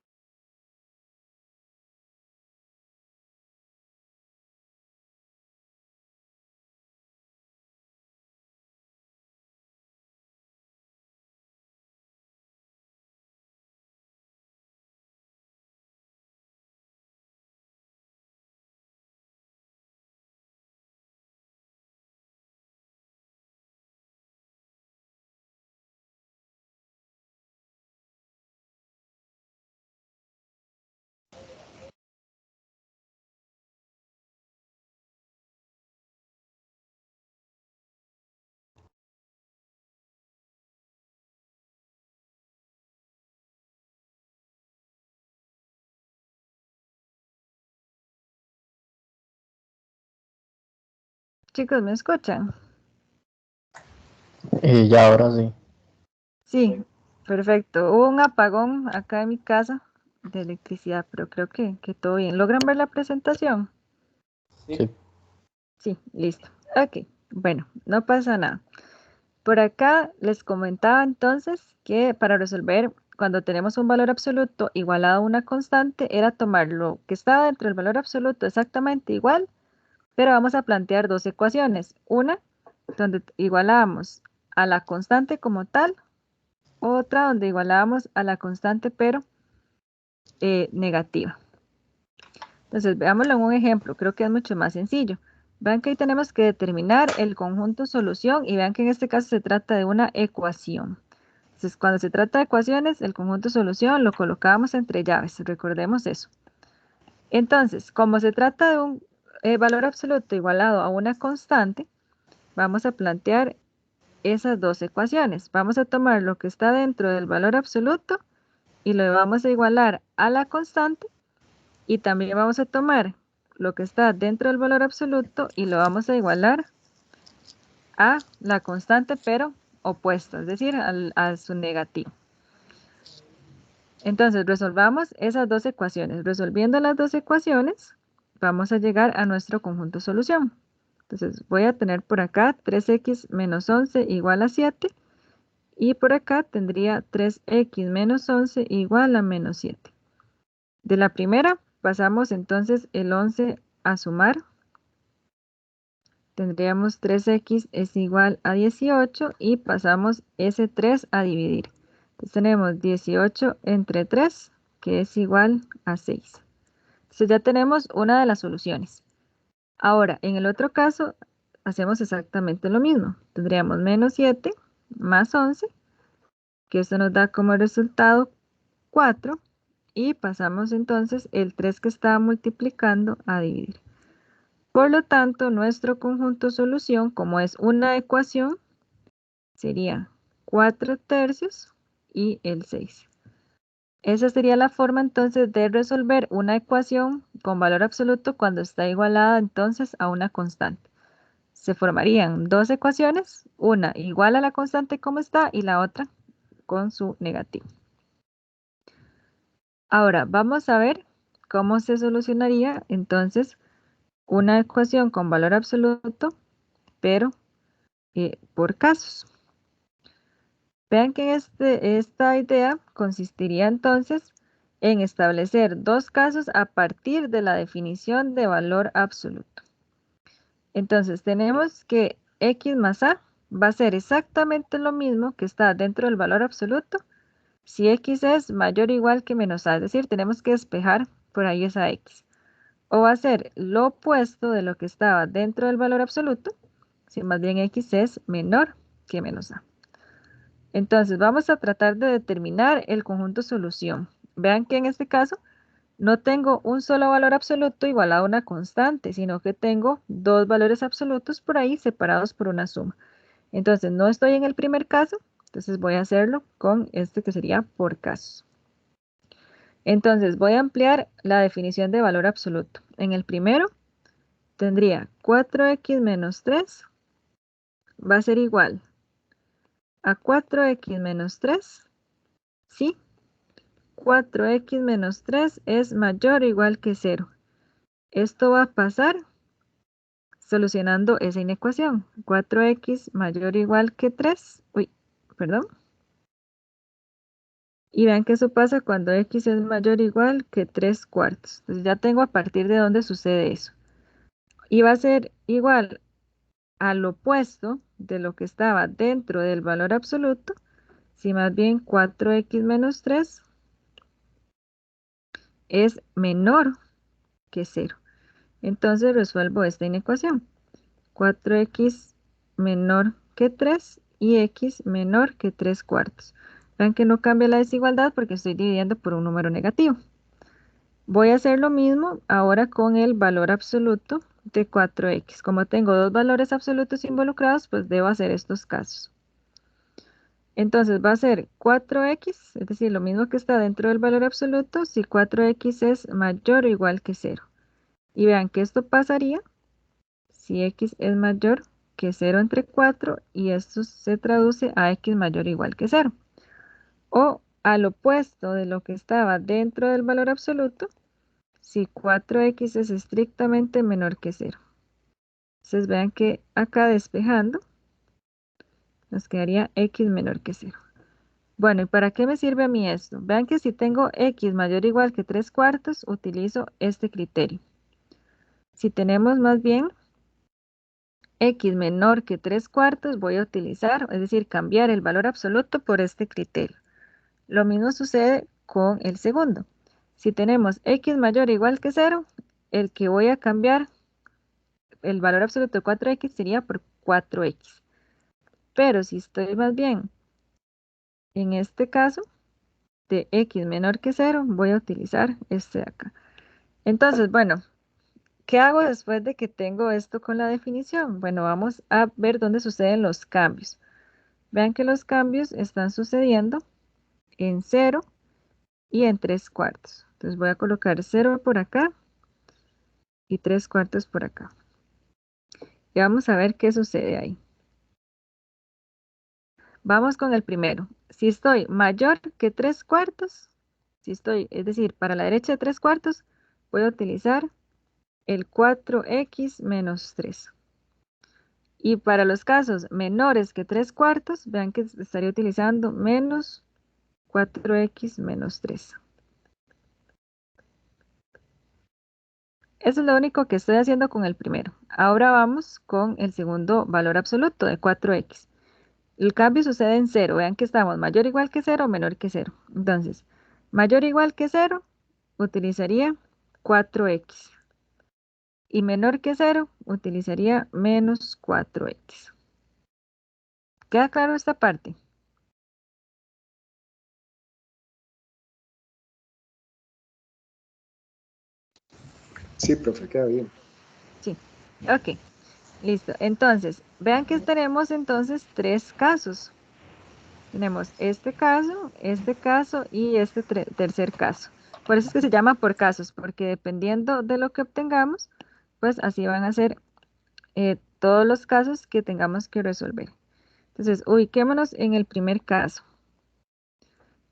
chicos, ¿me escuchan? Ya ahora sí. Sí, perfecto. Hubo un apagón acá en mi casa de electricidad, pero creo que todo bien. ¿Logran ver la presentación? Sí. Sí, listo. Ok, bueno, no pasa nada. Por acá les comentaba entonces que para resolver cuando tenemos un valor absoluto igualado a una constante era tomar lo que estaba dentro del valor absoluto exactamente igual, pero vamos a plantear dos ecuaciones. Una donde igualamos a la constante como tal, otra donde igualamos a la constante pero negativa. Entonces veámoslo en un ejemplo, creo que es mucho más sencillo. Vean que ahí tenemos que determinar el conjunto solución y vean que en este caso se trata de una ecuación. Entonces, cuando se trata de ecuaciones, el conjunto solución lo colocamos entre llaves, recordemos eso. Entonces, como se trata de un valor absoluto igualado a una constante, vamos a plantear esas dos ecuaciones. Vamos a tomar lo que está dentro del valor absoluto y lo vamos a igualar a la constante, y también vamos a tomar lo que está dentro del valor absoluto y lo vamos a igualar a la constante, pero opuesto, es decir, a su negativo. Entonces, resolvamos esas dos ecuaciones. Resolviendo las dos ecuaciones, vamos a llegar a nuestro conjunto solución. Entonces, voy a tener por acá 3x menos 11 igual a 7. Y por acá tendría 3x menos 11 igual a menos 7. De la primera, pasamos entonces el 11 a sumar. Tendríamos 3x es igual a 18 y pasamos ese 3 a dividir. Entonces tenemos 18 entre 3, que es igual a 6. Entonces ya tenemos una de las soluciones. Ahora, en el otro caso, hacemos exactamente lo mismo. Tendríamos menos 7 más 11, que esto nos da como resultado 4. Y pasamos entonces el 3 que estaba multiplicando a dividir. Por lo tanto, nuestro conjunto solución, como es una ecuación, sería 4/3 y el 6. Esa sería la forma entonces de resolver una ecuación con valor absoluto cuando está igualada entonces a una constante. Se formarían dos ecuaciones, una igual a la constante como está y la otra con su negativo. Ahora vamos a ver cómo se solucionaría entonces una ecuación con valor absoluto, pero por casos. Vean que esta idea consistiría entonces en establecer dos casos a partir de la definición de valor absoluto. Entonces tenemos que x más a va a ser exactamente lo mismo que está dentro del valor absoluto si x es mayor o igual que menos a, es decir, tenemos que despejar por ahí esa x. O va a ser lo opuesto de lo que estaba dentro del valor absoluto, si más bien x es menor que menos a. Entonces vamos a tratar de determinar el conjunto solución. Vean que en este caso no tengo un solo valor absoluto igual a una constante, sino que tengo dos valores absolutos por ahí separados por una suma. Entonces no estoy en el primer caso, entonces voy a hacerlo con este que sería por casos. Entonces voy a ampliar la definición de valor absoluto. En el primero tendría 4x menos 3 va a ser igual a 4x menos 3 si 4x menos 3 es mayor o igual que 0. Esto va a pasar solucionando esa inecuación. 4x mayor o igual que 3. Y vean que eso pasa cuando x es mayor o igual que 3/4. Entonces ya tengo a partir de dónde sucede eso. Y va a ser igual al opuesto de lo que estaba dentro del valor absoluto, si más bien 4x menos 3 es menor que 0. Entonces resuelvo esta inecuación. 4x menor que 3 y x menor que 3/4. Vean que no cambia la desigualdad porque estoy dividiendo por un número negativo. Voy a hacer lo mismo ahora con el valor absoluto de 4x. Como tengo dos valores absolutos involucrados, pues debo hacer estos casos. Entonces va a ser 4x, es decir, lo mismo que está dentro del valor absoluto, si 4x es mayor o igual que 0. Y vean que esto pasaría si x es mayor que 0 entre 4 y esto se traduce a x mayor o igual que 0. O al opuesto de lo que estaba dentro del valor absoluto, si 4x es estrictamente menor que 0. Entonces vean que acá despejando nos quedaría x menor que 0. Bueno, ¿y para qué me sirve a mí esto? Vean que si tengo x mayor o igual que 3/4, utilizo este criterio. Si tenemos más bien x menor que 3/4, voy a utilizar, es decir, cambiar el valor absoluto por este criterio. Lo mismo sucede con el segundo. Si tenemos x mayor o igual que 0, el que voy a cambiar el valor absoluto de 4x sería por 4x. Pero si estoy más bien en este caso de x menor que 0, voy a utilizar este de acá. Entonces, bueno, ¿qué hago después de que tengo esto con la definición? Bueno, vamos a ver dónde suceden los cambios. Vean que los cambios están sucediendo en 0 y en 3/4. Entonces voy a colocar 0 por acá y 3/4 por acá. Y vamos a ver qué sucede ahí. Vamos con el primero. Si estoy mayor que 3/4, si estoy, es decir, para la derecha de 3/4, voy a utilizar el 4x menos 3. Y para los casos menores que 3/4, vean que estaría utilizando menos 4x menos 3. Eso es lo único que estoy haciendo con el primero. Ahora vamos con el segundo valor absoluto de 4x. El cambio sucede en 0. Vean que estamos mayor o igual que 0 o menor que 0. Entonces, mayor o igual que 0, utilizaría 4x. Y menor que 0, utilizaría menos 4x. ¿Queda claro esta parte? Sí, profe, queda bien. Sí. Ok. Listo. Entonces, vean que tenemos entonces 3 casos. Tenemos este caso y este tercer caso. Por eso es que se llama por casos, porque dependiendo de lo que obtengamos, pues así van a ser todos los casos que tengamos que resolver. Entonces, ubiquémonos en el primer caso.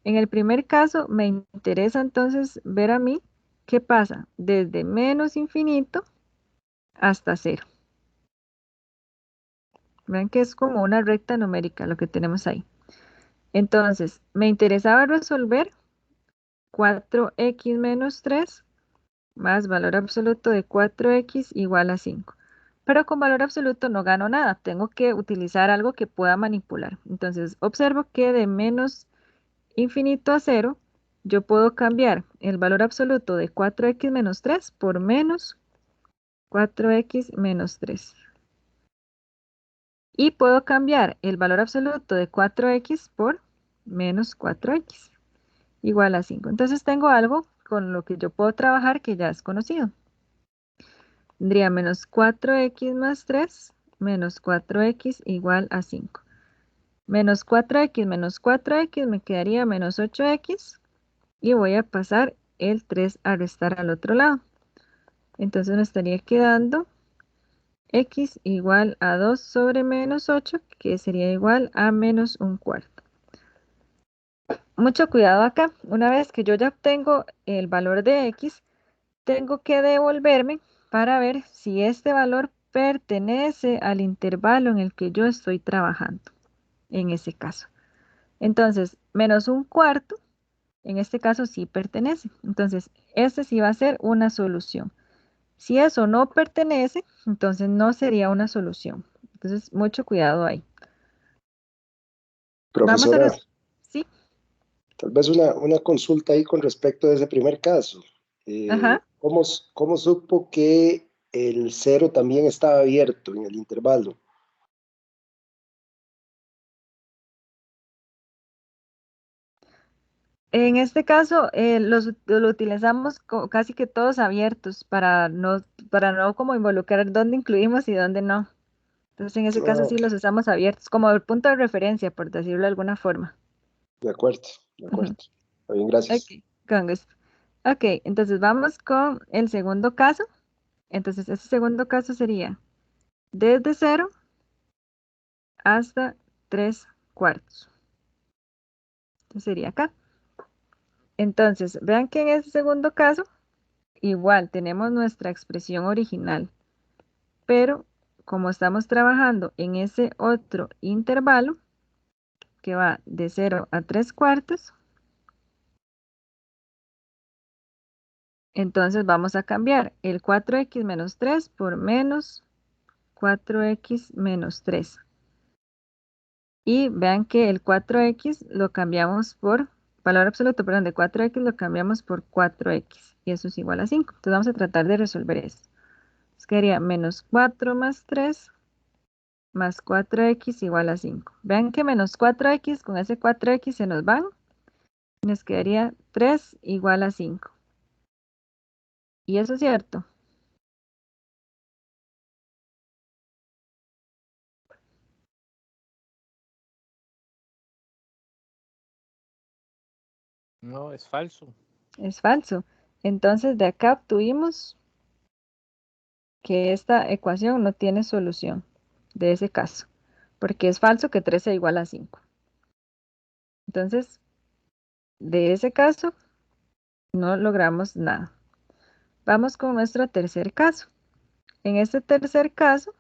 En el primer caso me interesa entonces ver a mí qué pasa desde menos infinito hasta 0. Vean que es como una recta numérica lo que tenemos ahí. Entonces, me interesaba resolver 4x menos 3 más valor absoluto de 4x igual a 5. Pero con valor absoluto no gano nada, tengo que utilizar algo que pueda manipular. Entonces, observo que de menos infinito a 0, yo puedo cambiar el valor absoluto de 4x menos 3 por menos 4x menos 3. Y puedo cambiar el valor absoluto de 4x por menos 4x igual a 5. Entonces tengo algo con lo que yo puedo trabajar que ya es conocido. Tendría menos 4x más 3 menos 4x igual a 5. Menos 4x me quedaría menos 8x y voy a pasar el 3 a restar al otro lado. Entonces me estaría quedando x igual a 2 sobre menos 8, que sería igual a menos 1/4. Mucho cuidado acá. Una vez que yo ya obtengo el valor de x, tengo que devolverme para ver si este valor pertenece al intervalo en el que yo estoy trabajando, en ese caso. Entonces, menos 1/4, en este caso sí pertenece. Entonces, este sí va a ser una solución. Si eso no pertenece, entonces no sería una solución. Entonces, mucho cuidado ahí. Vamos a Profesora, sí, tal vez una consulta ahí con respecto a ese primer caso. ajá. ¿Cómo supo que el 0 también estaba abierto en el intervalo? En este caso, lo utilizamos casi que todos abiertos para no como involucrar dónde incluimos y dónde no. Entonces, en ese caso Ah, sí ok, los usamos abiertos, como el punto de referencia, por decirlo de alguna forma. de acuerdo, de Ujú. acuerdo. Está bien, gracias. Ok, con gusto. Ok, entonces vamos con el segundo caso. Entonces, ese segundo caso sería desde 0 hasta 3/4. Entonces sería acá. Entonces, vean que en ese segundo caso, igual tenemos nuestra expresión original, pero como estamos trabajando en ese otro intervalo que va de 0 a 3/4, entonces vamos a cambiar el 4x menos 3 por menos 4x menos 3. Y vean que el 4x lo cambiamos por, valor absoluto, perdón, de 4x lo cambiamos por 4x. Y eso es igual a 5. Entonces vamos a tratar de resolver esto. Entonces quedaría menos 4 más 3 más 4x igual a 5. Vean que menos 4x con ese 4x se nos van. Y nos quedaría 3 igual a 5. Y eso es cierto. No, es falso. Es falso. Entonces de acá obtuvimos que esta ecuación no tiene solución de ese caso, porque es falso que 3 sea igual a 5. Entonces, de ese caso, no logramos nada. Vamos con nuestro tercer caso. En este tercer caso,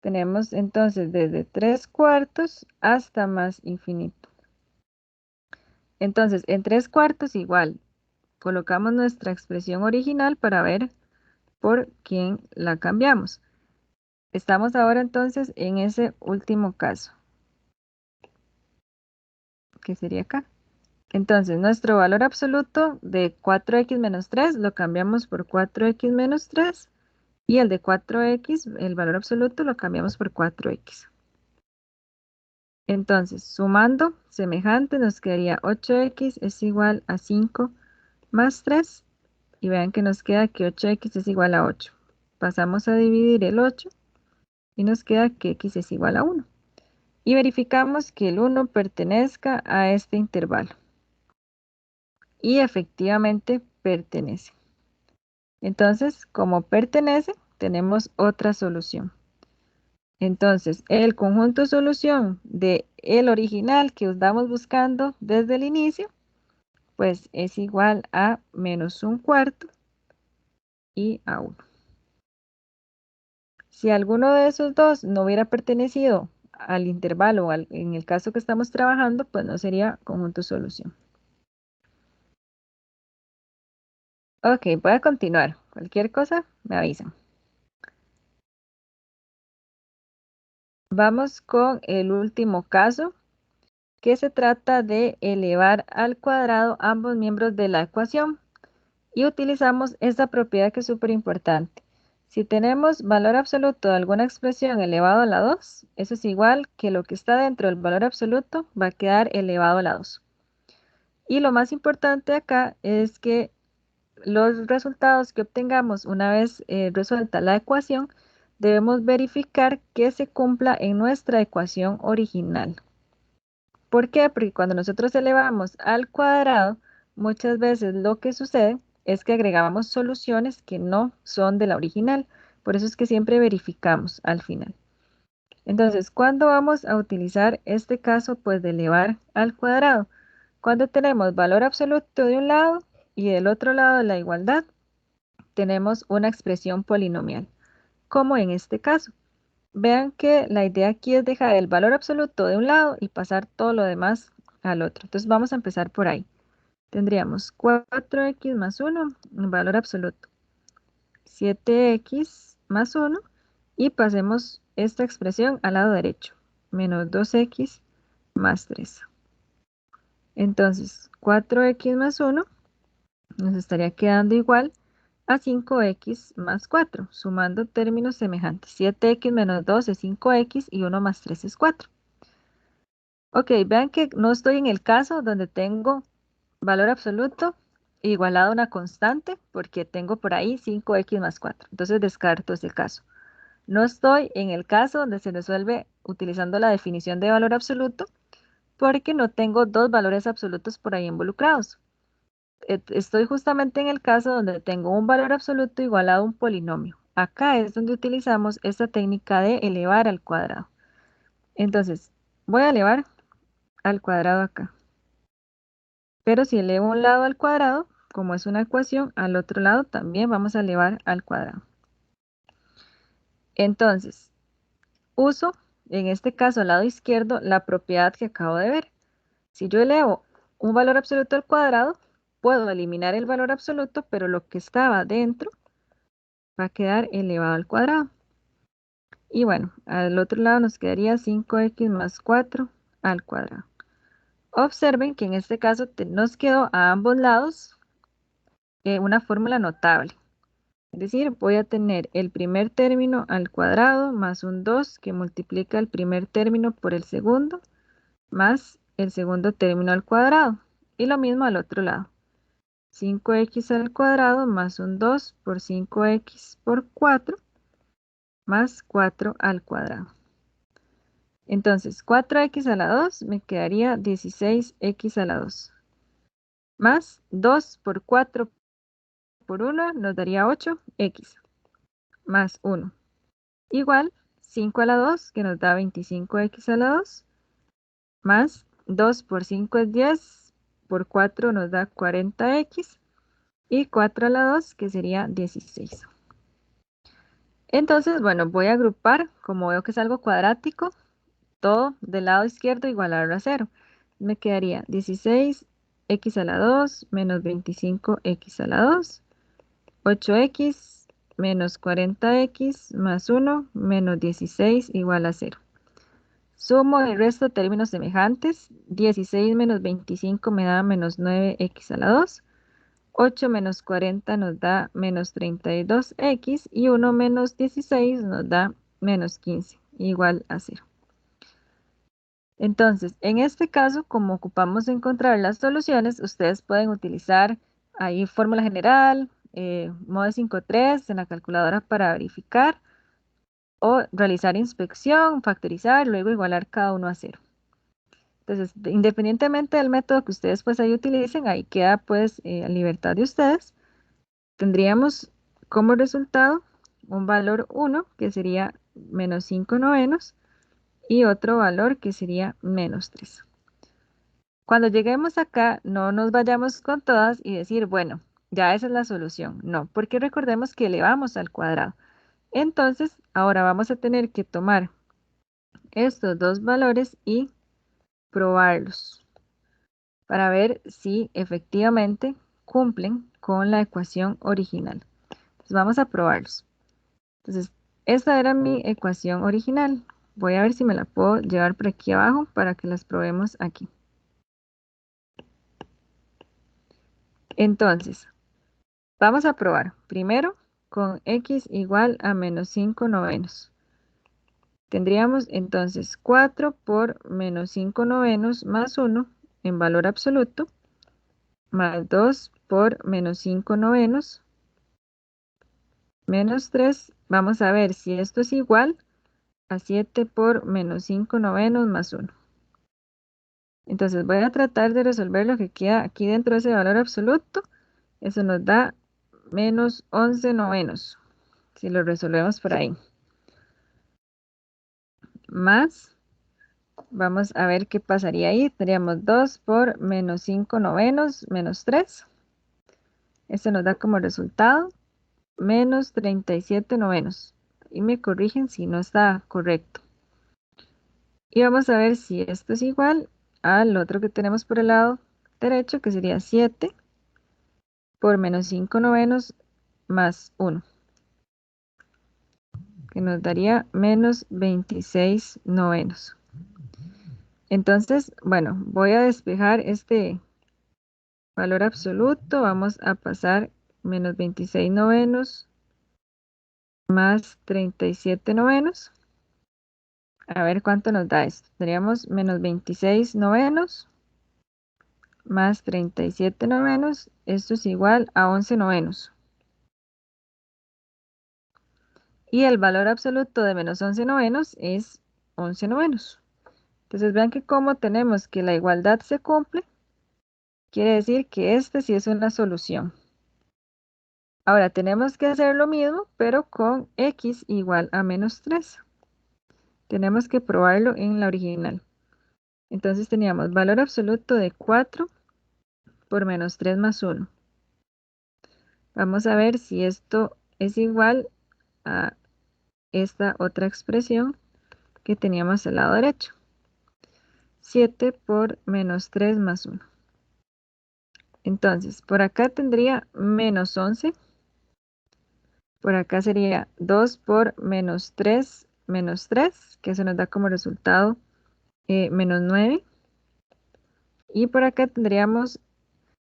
tenemos entonces desde 3/4 hasta más infinito. Entonces, en 3/4 igual, colocamos nuestra expresión original para ver por quién la cambiamos. Estamos ahora entonces en ese último caso, que sería acá. Entonces, nuestro valor absoluto de 4x menos 3 lo cambiamos por 4x menos 3 y el de 4x, el valor absoluto, lo cambiamos por 4x. Entonces, sumando semejante, nos quedaría 8x es igual a 5 más 3 y vean que nos queda que 8x es igual a 8. Pasamos a dividir el 8 y nos queda que x es igual a 1. Y verificamos que el 1 pertenezca a este intervalo. Y efectivamente pertenece. Entonces, como pertenece, tenemos otra solución. Entonces, el conjunto solución de el original que estamos buscando desde el inicio, pues es igual a menos 1/4 y a 1. Si alguno de esos dos no hubiera pertenecido al intervalo, en el caso que estamos trabajando, pues no sería conjunto solución. Ok, voy a continuar. Cualquier cosa, me avisan. Vamos con el último caso, que se trata de elevar al cuadrado ambos miembros de la ecuación. Y utilizamos esta propiedad que es súper importante. Si tenemos valor absoluto de alguna expresión elevado a la 2, eso es igual que lo que está dentro del valor absoluto va a quedar elevado a la 2. Y lo más importante acá es que los resultados que obtengamos una vez resuelta la ecuación, debemos verificar que se cumpla en nuestra ecuación original. ¿Por qué? Porque cuando nosotros elevamos al cuadrado, muchas veces lo que sucede es que agregamos soluciones que no son de la original. Por eso es que siempre verificamos al final. Entonces, ¿cuándo vamos a utilizar este caso pues de elevar al cuadrado? Cuando tenemos valor absoluto de un lado y del otro lado de la igualdad tenemos una expresión polinomial, como en este caso. Vean que la idea aquí es dejar el valor absoluto de un lado y pasar todo lo demás al otro. Entonces vamos a empezar por ahí. Tendríamos 4x más 1, un valor absoluto. 7x más 1 y pasemos esta expresión al lado derecho. Menos 2x más 3. Entonces 4x más 1 nos estaría quedando igual a 5x más 4, sumando términos semejantes. 7x menos 2 es 5x y 1 más 3 es 4. Ok, vean que no estoy en el caso donde tengo valor absoluto igualado a una constante, porque tengo por ahí 5x más 4. Entonces descarto ese caso. No estoy en el caso donde se resuelve utilizando la definición de valor absoluto, porque no tengo dos valores absolutos por ahí involucrados. Estoy justamente en el caso donde tengo un valor absoluto igualado a un polinomio. Acá es donde utilizamos esta técnica de elevar al cuadrado. Entonces, voy a elevar al cuadrado acá. Pero si elevo un lado al cuadrado, como es una ecuación, al otro lado también vamos a elevar al cuadrado. Entonces, uso, en este caso, al lado izquierdo, la propiedad que acabo de ver. Si yo elevo un valor absoluto al cuadrado, puedo eliminar el valor absoluto, pero lo que estaba dentro va a quedar elevado al cuadrado. Y bueno, al otro lado nos quedaría 5x más 4 al cuadrado. Observen que en este caso nos quedó a ambos lados una fórmula notable. Es decir, voy a tener el primer término al cuadrado más un 2 que multiplica el primer término por el segundo, más el segundo término al cuadrado. Y lo mismo al otro lado. 5x al cuadrado más un 2 por 5x por 4 más 4 al cuadrado. Entonces, 4x a la 2 me quedaría 16x a la 2. más 2 por 4 por 1 nos daría 8x, más 1, igual 5 a la 2, que nos da 25x a la 2, más 2 por 5 es 10, por 4 nos da 40x, y 4 a la 2, que sería 16. Entonces, bueno, voy a agrupar, como veo que es algo cuadrático, todo del lado izquierdo igualarlo a 0. Me quedaría 16x a la 2 menos 25x a la 2, 8x menos 40x más 1 menos 16 igual a 0. Sumo el resto de términos semejantes. 16 menos 25 me da menos 9x a la 2. 8 menos 40 nos da menos 32x y 1 menos 16 nos da menos 15, igual a 0. Entonces, en este caso, como ocupamos encontrar las soluciones, ustedes pueden utilizar ahí fórmula general, modo 5.3 en la calculadora para verificar, o realizar inspección, factorizar, luego igualar cada uno a 0. Entonces, independientemente del método que ustedes pues ahí utilicen, ahí queda pues a libertad de ustedes. Tendríamos como resultado un valor 1, que sería menos 5 novenos, y otro valor que sería menos 3. Cuando lleguemos acá, no nos vayamos con todas y decir, bueno, ya esa es la solución. No, porque recordemos que elevamos al cuadrado. Entonces, ahora vamos a tener que tomar estos dos valores y probarlos para ver si efectivamente cumplen con la ecuación original. Entonces, vamos a probarlos. Entonces, esta era mi ecuación original. Voy a ver si me la puedo llevar por aquí abajo para que las probemos aquí. Entonces, vamos a probar primero con x igual a menos 5 novenos. Tendríamos entonces 4 por menos 5 novenos más 1 en valor absoluto, más 2 por menos 5 novenos, menos 3. Vamos a ver si esto es igual a 7 por menos 5 novenos más 1. Entonces voy a tratar de resolver lo que queda aquí dentro de ese valor absoluto. Eso nos da menos 11 novenos, si lo resolvemos por ahí. Más, vamos a ver qué pasaría ahí. Tendríamos 2 por menos 5 novenos menos 3. Esto nos da como resultado menos 37 novenos. Y me corrigen si no está correcto. Y vamos a ver si esto es igual al otro que tenemos por el lado derecho, que sería 7 por menos 5 novenos más 1, que nos daría menos 26 novenos. Entonces, bueno, voy a despejar este valor absoluto. Vamos a pasar menos 26 novenos más 37 novenos. A ver cuánto nos da esto. Tendríamos menos 26 novenos más 37 novenos. Esto es igual a 11 novenos. Y el valor absoluto de menos 11 novenos es 11 novenos. Entonces vean que como tenemos que la igualdad se cumple, quiere decir que este sí es una solución. Ahora tenemos que hacer lo mismo, pero con x igual a menos 3. Tenemos que probarlo en la original. Entonces teníamos valor absoluto de 4 por menos 3 más 1. Vamos a ver si esto es igual a esta otra expresión que teníamos al lado derecho. 7 por menos 3 más 1. Entonces, por acá tendría menos 11. Por acá sería 2 por menos 3, que eso nos da como resultado menos 9. Y por acá tendríamos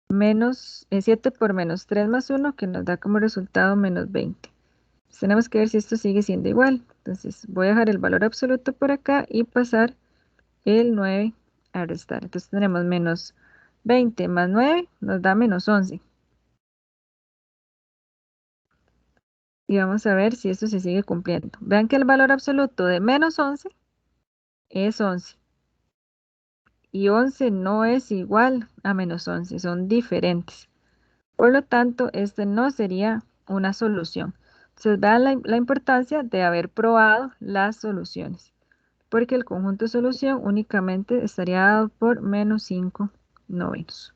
menos 7 por menos 3 más 1, que nos da como resultado menos 20. Entonces, tenemos que ver si esto sigue siendo igual. Entonces voy a dejar el valor absoluto por acá y pasar el 9 a restar. Entonces tenemos menos 20 más 9 nos da menos 11. Y vamos a ver si esto se sigue cumpliendo. Vean que el valor absoluto de menos 11 es 11. y 11 no es igual a menos 11, son diferentes. Por lo tanto, este no sería una solución. Entonces, vean la importancia de haber probado las soluciones, porque el conjunto de solución únicamente estaría dado por menos 5 novenos.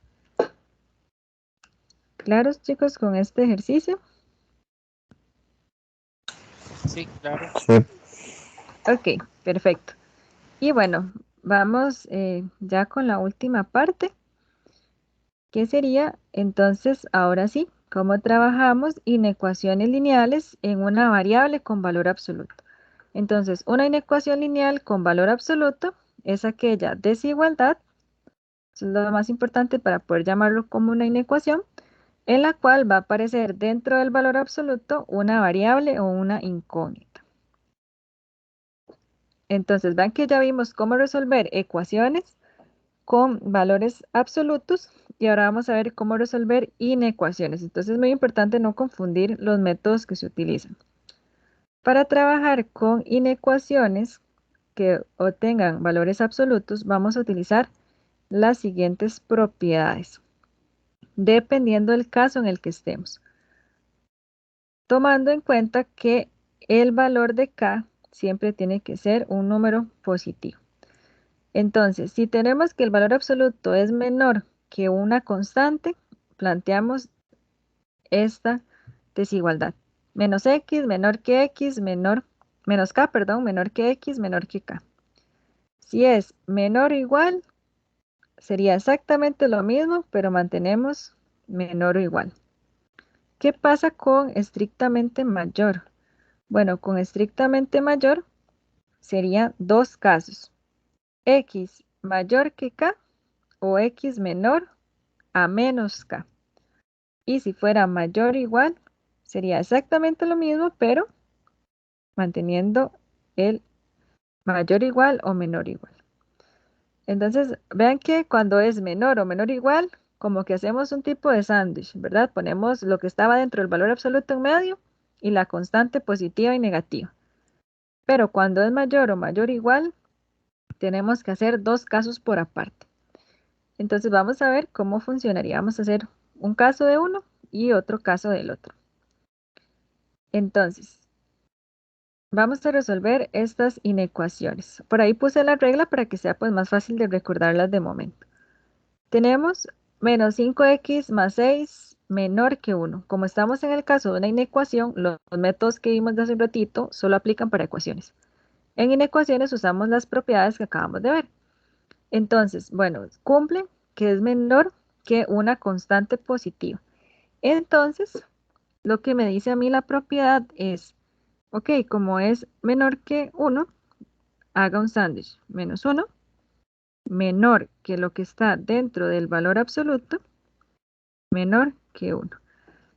¿Claros, chicos, con este ejercicio? Sí, claro. Sí. Ok, perfecto. Y bueno, vamos ya con la última parte, que sería entonces, ahora sí, cómo trabajamos inecuaciones lineales en una variable con valor absoluto. Entonces, una inecuación lineal con valor absoluto es aquella desigualdad, eso es lo más importante para poder llamarlo como una inecuación, en la cual va a aparecer dentro del valor absoluto una variable o una incógnita. Entonces, vean que ya vimos cómo resolver ecuaciones con valores absolutos y ahora vamos a ver cómo resolver inecuaciones. Entonces, es muy importante no confundir los métodos que se utilizan. Para trabajar con inecuaciones que obtengan valores absolutos, vamos a utilizar las siguientes propiedades, dependiendo del caso en el que estemos. Tomando en cuenta que el valor de k siempre tiene que ser un número positivo. Entonces, si tenemos que el valor absoluto es menor que una constante, planteamos esta desigualdad. Menos x menor que x, menos k, perdón, menor que x, menor que k. Si es menor o igual, sería exactamente lo mismo, pero mantenemos menor o igual. ¿Qué pasa con estrictamente mayor? Bueno, con estrictamente mayor serían dos casos. X mayor que k o x menor a menos k. Y si fuera mayor o igual, sería exactamente lo mismo, pero manteniendo el mayor igual o menor igual. Entonces, vean que cuando es menor o menor igual, como que hacemos un tipo de sándwich, ¿verdad? Ponemos lo que estaba dentro del valor absoluto en medio y la constante positiva y negativa. Pero cuando es mayor o mayor igual, tenemos que hacer dos casos por aparte. Entonces vamos a ver cómo funcionaría. Vamos a hacer un caso de uno y otro caso del otro. Entonces, vamos a resolver estas inecuaciones. Por ahí puse la regla para que sea pues más fácil de recordarlas de momento. Tenemos menos 5x más 6 menor que 1. Como estamos en el caso de una inecuación, los métodos que vimos de hace un ratito solo aplican para ecuaciones. En inecuaciones usamos las propiedades que acabamos de ver. Entonces, bueno, cumple que es menor que una constante positiva. Entonces, lo que me dice a mí la propiedad es, ok, como es menor que 1, haga un sándwich. Menos 1, menor que lo que está dentro del valor absoluto, menor que 1.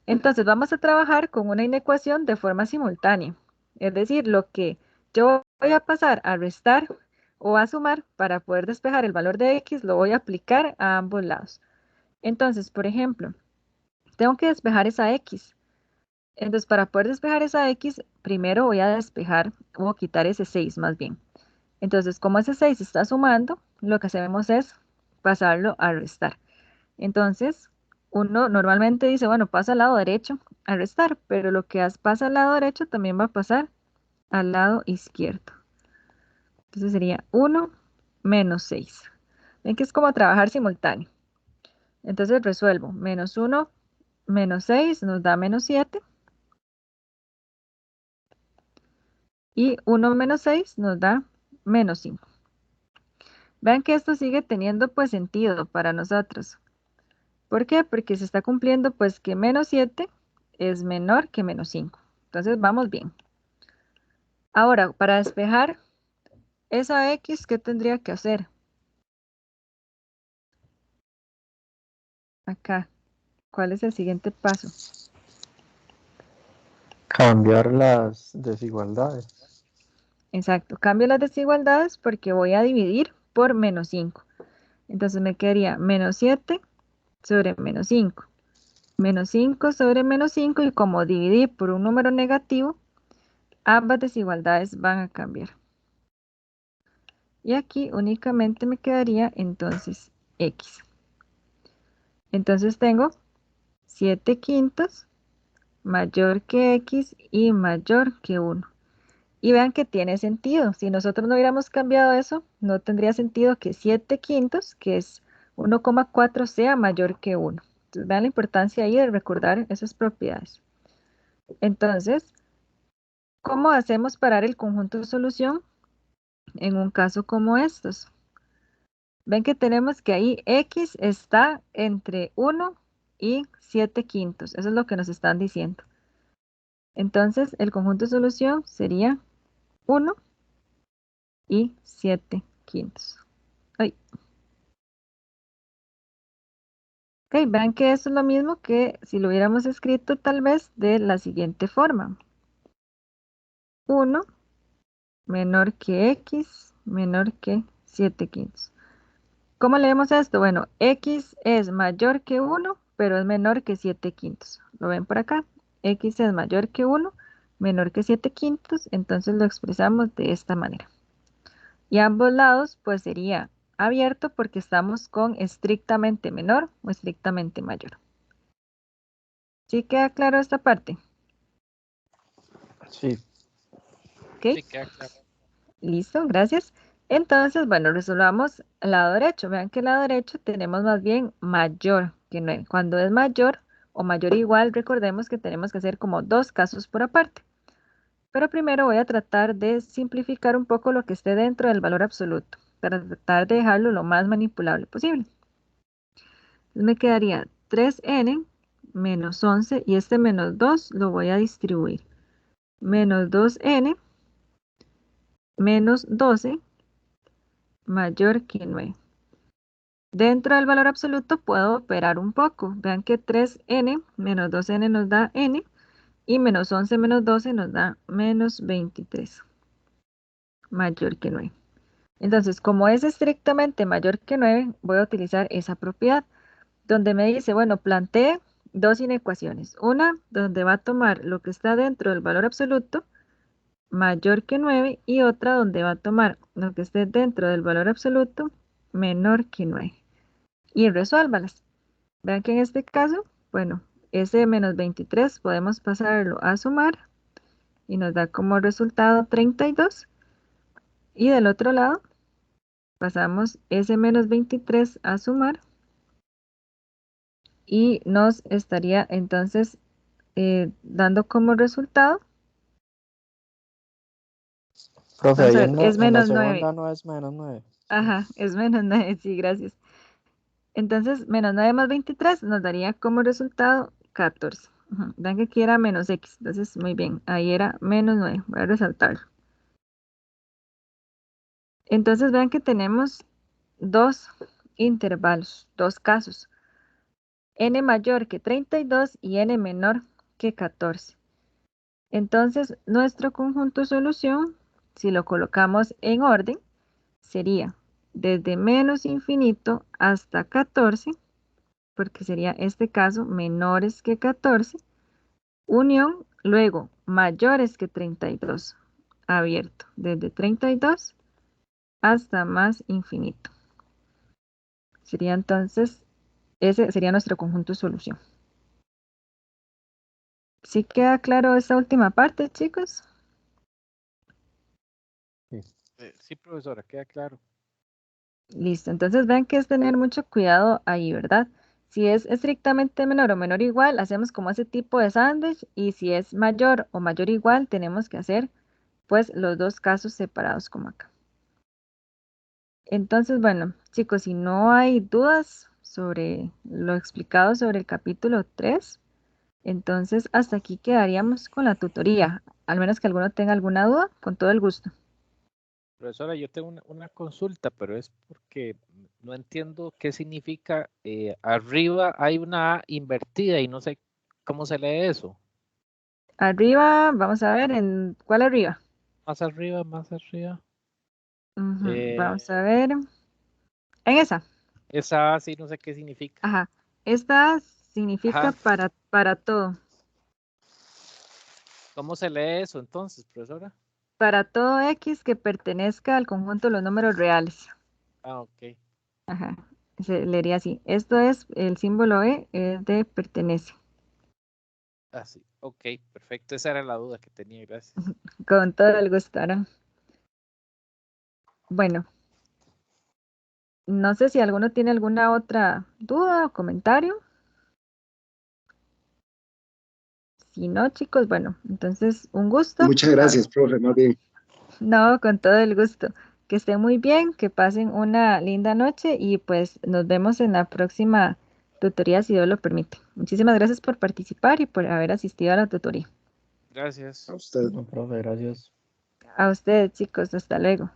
Entonces, vamos a trabajar con una inecuación de forma simultánea. Es decir, lo que yo voy a pasar a restar o a sumar para poder despejar el valor de x, lo voy a aplicar a ambos lados. Entonces, por ejemplo, tengo que despejar esa x. Entonces, para poder despejar esa x, primero voy a despejar o quitar ese 6 más bien. Entonces, como ese 6 está sumando, lo que hacemos es pasarlo a restar. Entonces, uno normalmente dice, bueno, pasa al lado derecho a restar, pero lo que pasa al lado derecho también va a pasar al lado izquierdo. Entonces sería 1 menos 6. Ven que es como trabajar simultáneo. Entonces resuelvo. Menos 1 menos 6 nos da menos 7. Y 1 menos 6 nos da menos 5. Vean que esto sigue teniendo pues sentido para nosotros. ¿Por qué? Porque se está cumpliendo pues que menos 7 es menor que menos 5. Entonces vamos bien. Ahora, para despejar esa x, ¿qué tendría que hacer? Acá. ¿Cuál es el siguiente paso? Cambiar las desigualdades. Exacto. Cambio las desigualdades porque voy a dividir por menos 5. Entonces me quedaría menos 7 sobre menos 5. Menos 5 sobre menos 5 y como dividí por un número negativo, ambas desigualdades van a cambiar. Y aquí únicamente me quedaría entonces X. Entonces tengo 7/5 mayor que X y mayor que 1. Y vean que tiene sentido. Si nosotros no hubiéramos cambiado eso, no tendría sentido que 7/5, que es 1,4, sea mayor que 1. Entonces vean la importancia ahí de recordar esas propiedades. Entonces, ¿cómo hacemos para el conjunto de solución en un caso como estos? Ven que tenemos que ahí X está entre 1 y 7/5. Eso es lo que nos están diciendo. Entonces, el conjunto de solución sería 1 y 7/5. Ay. Ok, vean que eso es lo mismo que si lo hubiéramos escrito tal vez de la siguiente forma. 1 menor que X menor que 7/5. ¿Cómo leemos esto? Bueno, X es mayor que 1, pero es menor que 7/5. ¿Lo ven por acá? X es mayor que 1, menor que 7/5, entonces lo expresamos de esta manera. Y a ambos lados, pues sería abierto porque estamos con estrictamente menor o estrictamente mayor. ¿Sí queda claro esta parte? Sí. ¿Ok? Sí, queda claro. Listo, gracias. Entonces, bueno, resolvamos el lado derecho. Vean que el lado derecho tenemos más bien mayor que 9. Cuando es mayor o mayor o igual, recordemos que tenemos que hacer como dos casos por aparte. Pero primero voy a tratar de simplificar un poco lo que esté dentro del valor absoluto, para tratar de dejarlo lo más manipulable posible. Entonces me quedaría 3n menos 11 y este menos 2 lo voy a distribuir. Menos 2n menos 12 mayor que 9. Dentro del valor absoluto puedo operar un poco. Vean que 3n menos 2n nos da n y menos 11 menos 12 nos da menos 23 mayor que 9. Entonces, como es estrictamente mayor que 9, voy a utilizar esa propiedad donde me dice, bueno, plantee dos inecuaciones. Una donde va a tomar lo que está dentro del valor absoluto mayor que 9 y otra donde va a tomar lo que esté dentro del valor absoluto menor que 9. Y resuélvalas. Vean que en este caso, bueno, ese menos 23 podemos pasarlo a sumar y nos da como resultado 32. Y del otro lado, pasamos ese menos 23 a sumar y nos estaría entonces dando como resultado. Profe, Vamos ahí a ver, es en la menos 9. segunda no es menos 9. Ajá, es menos 9, sí, gracias. Entonces, menos 9 más 23 nos daría como resultado 14. Vean que aquí era menos x, entonces muy bien, ahí era menos 9, voy a resaltarlo. Entonces vean que tenemos dos intervalos, dos casos, n mayor que 32 y n menor que 14. Entonces nuestro conjunto solución, si lo colocamos en orden, sería desde menos infinito hasta 14, porque sería este caso menores que 14, unión, luego mayores que 32, abierto, desde 32 hasta más infinito. Sería entonces, ese sería nuestro conjunto de solución. ¿Sí queda claro esa última parte, chicos? Sí, profesora, queda claro. Listo, entonces vean que es tener mucho cuidado ahí, ¿verdad? Si es estrictamente menor o menor o igual, hacemos como ese tipo de sándwich, y si es mayor o mayor o igual, tenemos que hacer pues los dos casos separados como acá. Entonces, bueno, chicos, si no hay dudas sobre lo explicado sobre el capítulo 3, entonces hasta aquí quedaríamos con la tutoría. Al menos que alguno tenga alguna duda, con todo el gusto. Profesora, yo tengo una consulta, pero es porque no entiendo qué significa. Arriba hay una A invertida y no sé cómo se lee eso. Arriba, vamos a ver, ¿en cuál arriba? Más arriba, más arriba. Vamos a ver. En esa. Esa A sí no sé qué significa. Ajá. Esta significa Ajá. para todo. ¿Cómo se lee eso entonces, profesora? para todo X que pertenezca al conjunto de los números reales. Ah, ok. Ajá, se leería así. Esto es, el símbolo E es de pertenece. Ah, sí. Ok, perfecto. Esa era la duda que tenía, gracias. Con todo el gusto, Aarón. Bueno, no sé si alguno tiene alguna otra duda o comentario. Si no, chicos, bueno, entonces un gusto. Muchas gracias, profe, más bien. No, con todo el gusto. Que estén muy bien, que pasen una linda noche y pues nos vemos en la próxima tutoría si Dios lo permite. Muchísimas gracias por participar y por haber asistido a la tutoría. Gracias. A usted. No, profe, gracias. A ustedes, chicos, hasta luego.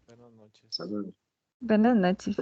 Buenas noches. Hasta luego. Buenas noches.